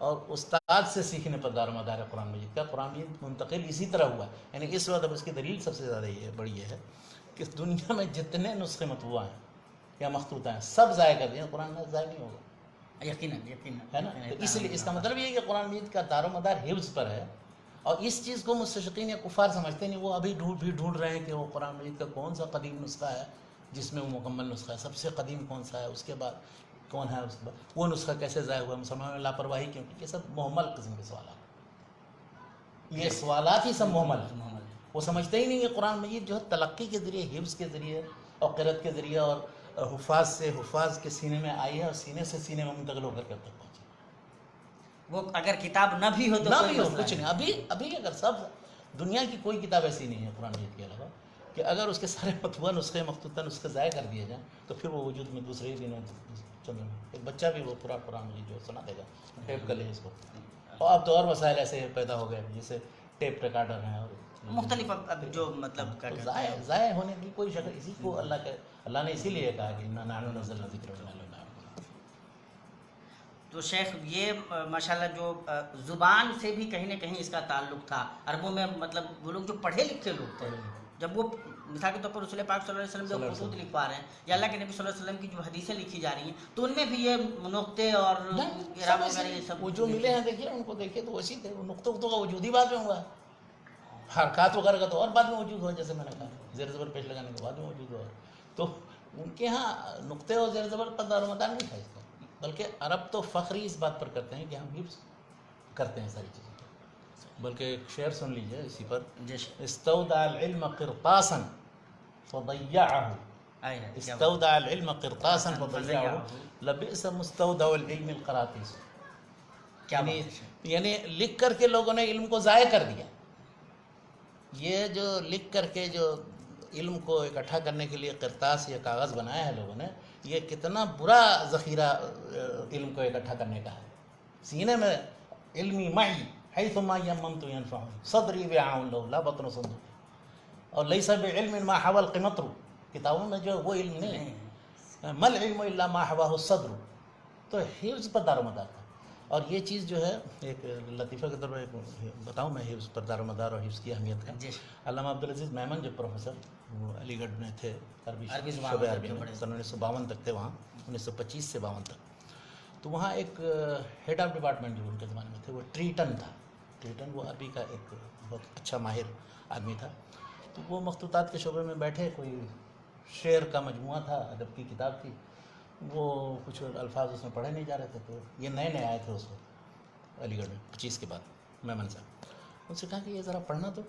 اور استاد سے سیکھنے پر دار و مدار ہے قرآن مجید کا. قرآن مجید منتقل اسی طرح ہوا ہے. یعنی اس وقت اب اس کی دلیل سب سے زیادہ یہ بڑی یہ ہے کہ دنیا میں جتنے نسخے مطبوع ہیں یا مخطوطہ ہیں سب ضائع کر دیا. قرآن میں ضائع نہیں ہوگا, یقیناً ہے نا. تو اس لیے اس کا مطلب یہ ہے کہ قرآن مجید کا دار و مدار حفظ پر ہے. اور اس چیز کو مستشرقین یا کفار سمجھتے نہیں. وہ ابھی ڈھونڈ رہے ہیں کہ وہ قرآن مجید کا کون سا قدیم نسخہ ہے جس میں وہ مکمل نسخہ ہے, سب سے قدیم کون سا ہے, اس کے بعد کون ہے, اس کے بعد وہ نسخہ کیسے ضائع ہوا, مسلمانوں میں لاپرواہی کیوں. یہ سب محمل قسم کے سوالات, یہ سوالات ہی سب محمل ہیں. وہ سمجھتے ہی نہیں کہ قرآن مجید جو ہے تلقی کے ذریعے, حفظ کے ذریعے اور قرأت کے ذریعے اور حفاظ کے سینے میں آئی ہے اور سینے سے سینے میں منتقل ہو کر کے اب تک پہنچی. وہ اگر کتاب نہ بھی ہو تو نہ کوئی بھی ہو مسئلہ کچھ نہیں. ابھی اگر سب دنیا کی کوئی کتاب ایسی نہیں ہے قرآن مجید کے علاوہ کہ اگر اس کے سارے مطبوعہ نسخے مخطوطہ نسخے ضائع کر دیے جائیں تو پھر وہ وجود میں دوسرے ہی دن چل رہے ہیں. ایک بچہ بھی وہ پورا قرآن مجید جو سنا دے گا, ٹیپ کر لے اس کو. اور اب تو اور وسائل ایسے پیدا ہو گئے جیسے ٹیپ ریکارڈر ہیں اور مختلف اب جو مطلب کیا کہتے ہیں. ضائع ہونے کی کوئی شکل اسی کو اللہ نے اسی لیے کہا کہ انا نحن نزلنا الذکر و انا لہ لحافظون. تو شیخ یہ ماشاءاللہ جو زبان سے بھی کہیں نہ کہیں اس کا تعلق تھا. عربوں میں مطلب وہ لوگ جو پڑھے لکھے لوگ تھے, جب وہ مثال کے طور پر رسول پاک صلی اللہ علیہ وسلم جو خطوط لکھوا رہے ہیں یا اللہ کے نبی صلی اللہ علیہ وسلم کی جو حدیثیں لکھی جا رہی ہیں تو ان میں بھی یہ نقطے اور اعراب وغیرہ یہ سب وہ جو ملے ہیں دیکھیے ان کو دیکھیے تو اسی تھے. وہ نقطوں کا وجود ہی بعد میں ہوا ہے. حرکات وغیرہ کا تو اور بعد میں موجود ہوا, جیسے میں نے کہا زیر زبر پیش لگانے کے بعد میں موجود ہوا. تو ان کے ہاں نقطے اور زیر زبر پر دار و مدار نہیں تھا اس کا, بلکہ عرب تو فخری اس بات پر کرتے ہیں کہ ہم حفظ کرتے ہیں ساری چیزیں. بلکہ ایک شعر سن لیجئے اسی پر, استودع العلم قرطاسا فضيعه, استودع العلم قرطاسا فضيعه لبئس مستودع العلم القراطيس. یعنی لکھ کر کے لوگوں نے علم کو ضائع کر دیا. یہ جو لکھ کر کے جو علم کو اکٹھا کرنے کے لیے قرطاس یا کاغذ بنایا ہے لوگوں نے, یہ کتنا برا ذخیرہ علم کو اکٹھا کرنے کا ہے. سینے میں علمی معی حیثما یممت ینفعنی صدری وعاء لو لا بطن صندوق, اور لیس بعلم ما حوى القمطر, کتابوں میں جو وہ علم نہیں ہے, مل علم الا ما حواه الصدر. تو حفظ پر دار و مدار تھا. اور یہ چیز جو ہے ایک لطیفہ کے طور پر بتاؤں میں حفظ پر دار و مدار اور حفظ کی اہمیت کا. علامہ عبدالعزیز میمن جو پروفیسر وہ علی گڑھ میں تھے, عربی شعبہ عربی میں, سن 1952 تک تھے وہاں, 1925 سے 52 تک. تو وہاں ایک ہیڈ آف ڈپارٹمنٹ جو ان کے زمانے میں تھے وہ ٹریٹن تھا. ٹریٹن وہ عربی کا ایک بہت اچھا ماہر آدمی تھا. تو وہ مخطوطات کے شعبے میں بیٹھے, کوئی شعر کا مجموعہ تھا, ادب کی کتاب تھی, وہ کچھ الفاظ اس میں پڑھے نہیں جا رہے تھے. تو یہ نئے آئے تھے اس وقت علی گڑھ میں 25 کے بعد میمن صاحب. ان سے کہا کہ یہ ذرا پڑھنا تو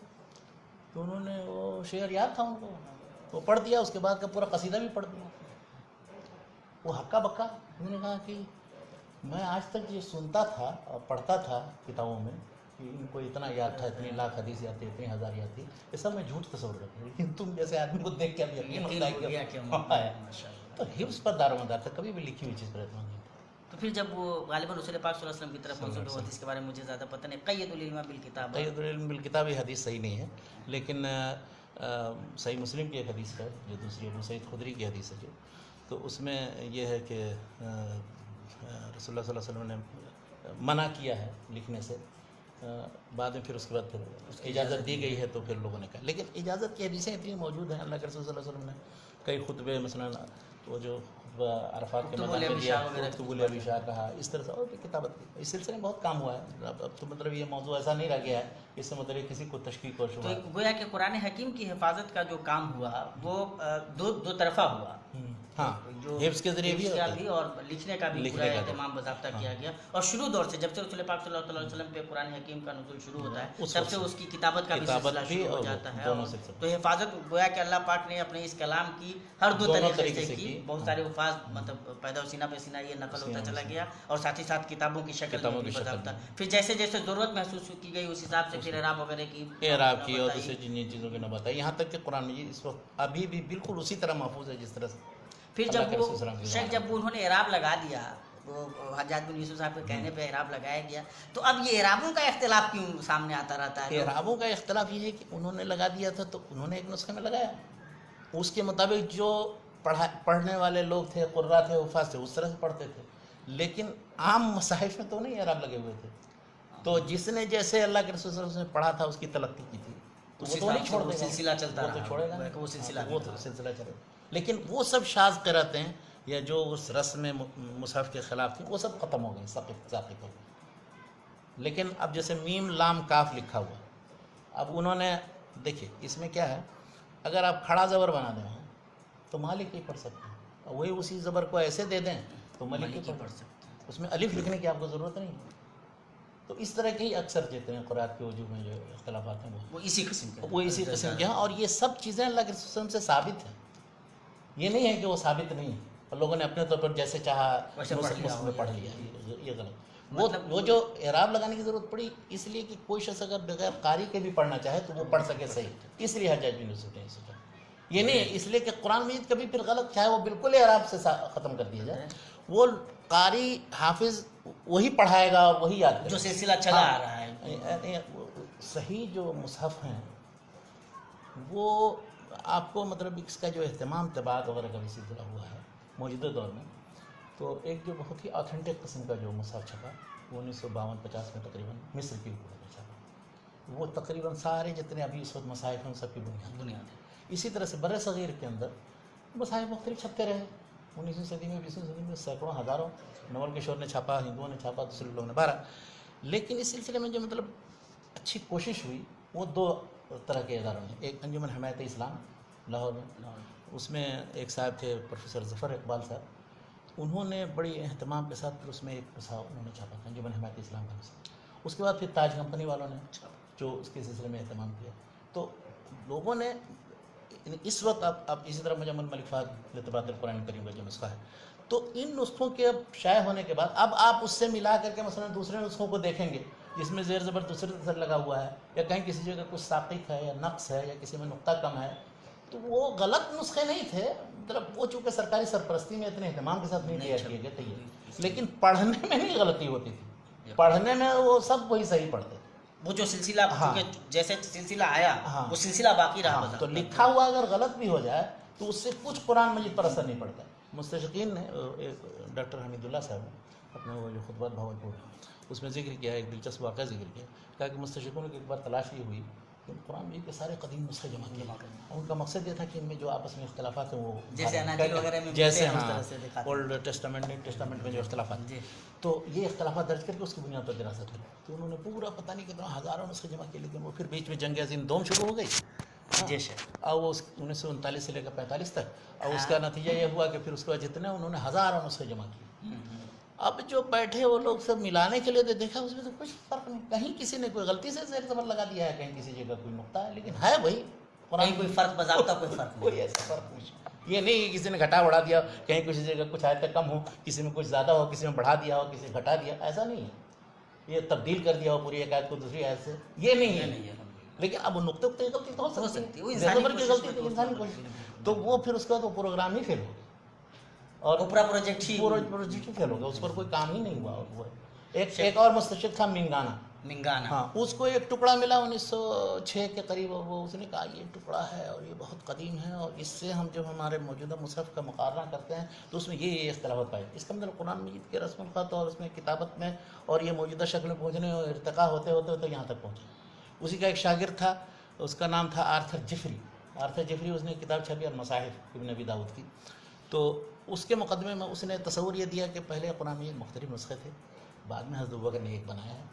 انہوں نے وہ شعر یاد تھا ان کو, وہ پڑھ دیا. اس کے بعد کا پورا قصیدہ بھی پڑھ دیا, وہ ہکا بکا. انہوں نے کہا کہ میں آج تک یہ سنتا تھا اور پڑھتا تھا کتابوں میں کہ ان کو اتنا یاد تھا, اتنی لاکھ حدیث یاد تھی, اتنی ہزار یاد تھی, یہ سب میں جھوٹ تصور کرتا ہوں, لیکن تم جیسے آدمی کو دیکھ کے اب یقین ہوتا ہے کہ تو حفظ پر دار و مدار تھا, کبھی بھی لکھی ہوئی چیز پر اعتماد نہیں. تو پھر جب وہ غالباً رسول پاک صلی اللہ علیہ وسلم کی طرف منسوب ہوا, اس کے بارے میں مجھے زیادہ پتہ نہیں, قید العلم بالکتاب. قید العلم بالکتاب یہ حدیث صحیح نہیں ہے, لیکن صحیح مسلم کی ایک حدیث ہے جو دوسری ابو سعید خدری کی حدیث ہے جو, تو اس میں یہ ہے کہ رسول اللہ صلی اللہ علیہ وسلم نے منع کیا ہے لکھنے سے. بعد میں پھر اس کے بعد پھر اس کی اجازت دی گئی ہے تو پھر لوگوں نے کہا. لیکن اجازت کی حدیثیں اتنی موجود ہیں. اللہ کے رسول صلی اللہ علیہ وسلم نے کئی خطبے, مثلا وہ جو عرفات کے خطب ابی شاہ کہا, اس طرح سے اور بھی کتابت کی. اس سلسلے میں بہت کام ہوا ہے. اب تو مطلب یہ موضوع ایسا نہیں رہ گیا ہے اس سے مطلب کسی کو تشکیک اور شبہ. تو گویا کہ قرآن حکیم کی حفاظت کا جو کام ہوا وہ دو طرفہ ہوا. ہاں, حفظ کے ذریعے بھی اور لکھنے کا بھی پورا اہتمام باضابطہ کیا گیا. اور شروع دور سے جب سے رسول پاک صلی اللہ علیہ وسلم پہ قرآن حکیم کا نزول شروع ہوتا ہے تب سے اس کی کتابت کا بھی سلسلہ شروع ہو جاتا ہے. تو حفاظت گویا کہ اللہ پاک نے اپنے اس کلام کی ہر دو طریقے سے کی. بہت سارے الفاظ مطلب پیدا و سینہ پہ سینہ یہ نقل ہوتا چلا گیا, اور ساتھ ہی ساتھ کتابوں کی شکل میں بھی باضابطہ. پھر جیسے جیسے ضرورت محسوس کی گئی اس حساب سے پھر اعراب وغیرہ کی اور دوسری جن چیزوں کی نہ بتائی, یہاں تک کہ قرآن مجید اس وقت ابھی بھی بالکل اسی طرح محفوظ ہے جس طرح سے. پھر جب انہوں نے اعراب لگا دیا, وہ حجاج بن یوسف صاحب کے کہنے پہ اعراب لگایا گیا, تو اب یہ اعرابوں کا اختلاف کیوں سامنے آتا رہتا ہے؟ اعرابوں کا اختلاف یہ ہے کہ انہوں نے لگا دیا تھا تو انہوں نے ایک نسخے میں لگایا, اس کے مطابق جو پڑھنے والے لوگ تھے, قراء تھے, حفاظ تھے, اس طرح سے پڑھتے تھے. لیکن عام مصاحف میں تو نہیں اعراب لگے ہوئے تھے. تو جس نے جیسے اللہ کے رسول صلی اللہ علیہ وسلم نے پڑھا تھا اس کی تلقی کی تھی تو وہ تو نہیں چھوڑ دے گا, سلسلہ چلتا وہ تو رہا, چھوڑے گا نہیں, وہ سلسلہ وہ تو سلسلہ چلے گا. لیکن وہ سب شاذ قرأتیں ہیں یا جو اس رسم مصحف کے خلاف تھی وہ سب ختم ہو گئی, ساقط ہو گئی. لیکن اب جیسے میم لام کاف لکھا ہوا, اب انہوں نے دیکھیں اس میں کیا ہے, اگر آپ کھڑا زبر بنا دیں تو مالک ہی پڑھ سکتے ہیں, اور وہی اسی زبر کو ایسے دے دیں تو ملک ہی پڑھ سکتے ہیں, اس میں الف لکھنے کی آپ کو ضرورت نہیں ہے. تو اس طرح کے ہی اکثر جتنے قرآن کے وجوہ میں جو اختلافات ہیں وہ اسی قسم کے ہیں, اور یہ سب چیزیں اللہ کے رسول صلی اللہ علیہ وسلم سے ثابت ہیں. یہ نہیں ہے کہ وہ ثابت نہیں ہے اور لوگوں نے اپنے طور پر جیسے چاہا مسلم میں پڑھ لیا, یہ غلط. وہ جو اعراب لگانے کی ضرورت پڑی اس لیے کہ کوئی شخص اگر بغیر قاری کے بھی پڑھنا چاہے تو وہ پڑھ سکے صحیح, اس لیے حجاج بن یوسف نے سوچا. یہ نہیں ہے اس لیے کہ قرآن مجید کبھی پھر غلط چاہے وہ بالکل اعراب سے ختم کر دیا جائے, وہ قاری حافظ وہی پڑھائے گا اور وہی یاد کرے گا جو سلسلہ چلا آ رہا ہے. صحیح جو مصحف ہیں وہ آپ کو مطلب اس کا جو اہتمام طباعت وغیرہ کا بھی سلسلہ ہوا ہے موجودہ دور میں, تو ایک جو بہت ہی آتھینٹک قسم کا جو مصحف چھپا وہ 1952-50 میں تقریباً مصر کی حکومت میں چھپا. وہ تقریباً سارے جتنے ابھی اس وقت مصاحف ہیں ان سب کی بنیاد ہے. اسی طرح سے بر صغیر کے اندر مصاحف مختلف چھپتے رہے. 19ویں صدی میں 20ویں صدی میں سینکڑوں ہزاروں, نول کشور نے چھاپا, ہندوؤں نے چھاپا, دوسرے لوگوں نے 12. لیکن اس سلسلے میں جو مطلب اچھی کوشش ہوئی وہ دو طرح کے اداروں نے. ایک انجمن حمایت اسلام لاہور میں, اس میں ایک صاحب تھے پروفیسر ظفر اقبال صاحب, انہوں نے بڑی اہتمام کے ساتھ پھر اس میں ایک نسخہ انہوں نے چھاپا تھا انجمن حمایت اسلام کا نسخہ. اس کے بعد پھر تاج کمپنی والوں نے جو اس کے سلسلے میں اہتمام کیا. تو لوگوں نے اس وقت اب اسی طرح مجمل ملک فہد لطبات القرآن کریم کا جو نسخہ ہے, تو ان نسخوں کے اب شائع ہونے کے بعد اب آپ اس سے ملا کر کے مثلا دوسرے نسخوں کو دیکھیں گے جس میں زیر زبر دوسرے طرح لگا ہوا ہے, یا کہیں کسی جگہ کچھ ساقط ہے یا نقص ہے یا کسی میں نقطہ کم ہے, تو وہ غلط نسخے نہیں تھے. مطلب وہ چونکہ سرکاری سرپرستی میں اتنے اہتمام کے ساتھ نہیں تیار کیے گئے تھے, لیکن پڑھنے میں نہیں غلطی ہوتی تھی, پڑھنے میں وہ سب وہی صحیح پڑھتے تھے. وہ جو سلسلہ جیسے سلسلہ آیا وہ سلسلہ باقی رہا. تو لکھا ہوا اگر غلط بھی ہو جائے تو اس سے کچھ قرآن مجید پر اثر نہیں پڑتا. مستشقین نے ڈاکٹر حمید اللہ صاحب نے اپنے وہ جو خطبات بھاولپور اس میں ذکر کیا, ایک دلچسپ واقعہ ذکر کیا, کہا کہ مستشقوں کی ایک بار تلاش یہ ہوئی کہ قرآن مجید کے سارے قدیم نسخے جمع کیے, اور ان کا مقصد یہ تھا کہ ان میں جو آپس میں اختلافات ہیں وہ جیسے اولڈ ٹیسٹامنٹ نیو ٹیسٹامنٹ میں جو اختلافات ہیں تو یہ اختلافات درج کر کے اس کی بنیاد پر دراست ہوئی. تو انہوں نے پورا پتہ نہیں کتنا ہزاروں نسخے جمع کیے, لیکن وہ پھر بیچ میں جنگ عظیم دوم شروع ہو گئی اور وہ 1939 سے لے کر 45 تک, اور اس کا نتیجہ یہ ہوا کہ پھر اس کے بعد جتنے انہوں نے ہزاروں نسخے جمع کیے. اب جو بیٹھے وہ لوگ سب ملانے کے لیے دیکھا اس میں تو کچھ فرق نہیں, کہیں کسی نے کوئی غلطی سے زیر زبر لگا دیا ہے, کہیں کسی جگہ کوئی نقطہ ہے, لیکن ہے وہی قرآن. کوئی فرق بضابطہ کوئی فرق کوئی ایسا فرق نہیں. یہ نہیں کہ کسی نے گھٹا بڑھا دیا, کہیں کسی جگہ کچھ آیتیں کم ہو, کسی میں کچھ زیادہ ہو, کسی میں بڑھا دیا ہو, کسی نے گھٹا دیا, ایسا نہیں ہے. یہ تبدیل کر دیا ہو پوری ایک آیت کو دوسری آیت سے, یہ نہیں ہے. لیکن اب نقطے کی غلطی تو ہو سکتی ہے, زبر کی غلطی تو انسانی کوشش, تو وہ پھر اس کا تو پروگرام ہی فیل ہو اور پورا پروجیکٹ ہی فیل ہو گیا, اس پر کوئی کام ہی نہیں ہوا. وہ ایک اور مستشق تھا منگانا, ہاں, اس کو ایک ٹکڑا ملا 1906 کے قریب, وہ اس نے کہا یہ ٹکڑا ہے اور یہ بہت قدیم ہے, اور اس سے ہم جب ہمارے موجودہ مصحف کا مقارنہ کرتے ہیں تو اس میں یہ اختلافات پائے. اس کا مطلب قرآن مجید کے رسم الخط اور اس میں کتابت میں اور یہ موجودہ شکل میں پہنچنے اور ارتقاء ہوتے ہوتے یہاں تک پہنچے. اسی کا ایک شاگرد تھا, اس کا نام تھا آرتھر جفری. اس نے کتاب چھپی المصاحف ابن ابی داؤد کی. تو اس کے مقدمے میں اس نے تصور یہ دیا کہ پہلے قرآن مجید مختلف نسخے تھے, بعد میں حضرت ابوبکر نے ایک بنایا ہے,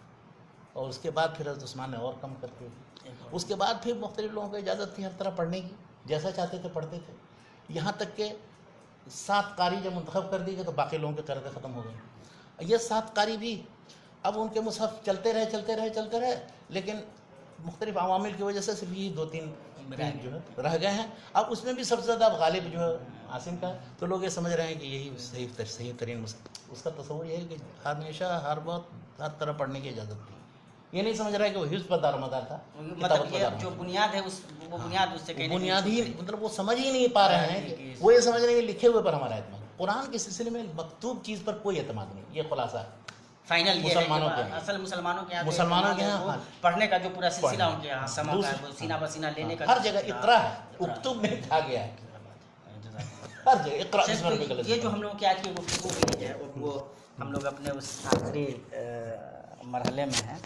اور اس کے بعد پھر حضرت عثمان نے اور کم کر کے, اس کے بعد پھر مختلف لوگوں کو اجازت تھی ہر طرح پڑھنے کی, جیسا چاہتے تھے پڑھتے تھے, یہاں تک کہ 7 قاری جب منتخب کر دی گئی تو باقی لوگوں کے قرضیں ختم ہو گئے. یہ 7 قاری بھی اب ان کے مصحف چلتے رہے, لیکن مختلف عوامل کی وجہ سے صرف یہ 2-3 جو ہے رہ گئے ہیں. اب اس میں بھی سب سے زیادہ غالب جو ہے عاصم کا ہے, تو لوگ یہ سمجھ رہے ہیں کہ یہی صحیح ترین مصحف. اس کا تصور یہ ہے کہ ہمیشہ ہر وقت ہر طرح پڑھنے کی اجازت تھی. یہ نہیں سمجھ رہا ہے کہ وہ حفظ پر دار مدار تھا, مطلب یہ جو بنیاد ہے وہ بنیاد اس سے کہیں بنیاد ہی مطلب وہ سمجھ ہی نہیں پا رہے ہیں کہ وہ یہ سمجھ رہے ہیں کہ لکھے ہوئے پر ہمارا اعتماد. قرآن کے سلسلے میں مکتوب چیز پر کوئی اعتماد نہیں, یہ خلاصہ ہے فائنل. مسلمانوں کے یہاں پڑھنے کا جو پورا سلسلہ ان کے یہاں سما کا ہے, سینہ بہ سینہ لینے کا, ہر جگہ اقرا ہے, اکتب میں کہا گیا ہے, ہر جگہ اقرا. یہ جو ہم لوگوں کی آج کی گفتگو ہوئی ہے وہ ہم لوگ اپنے اس آخری مرحلے میں ہیں.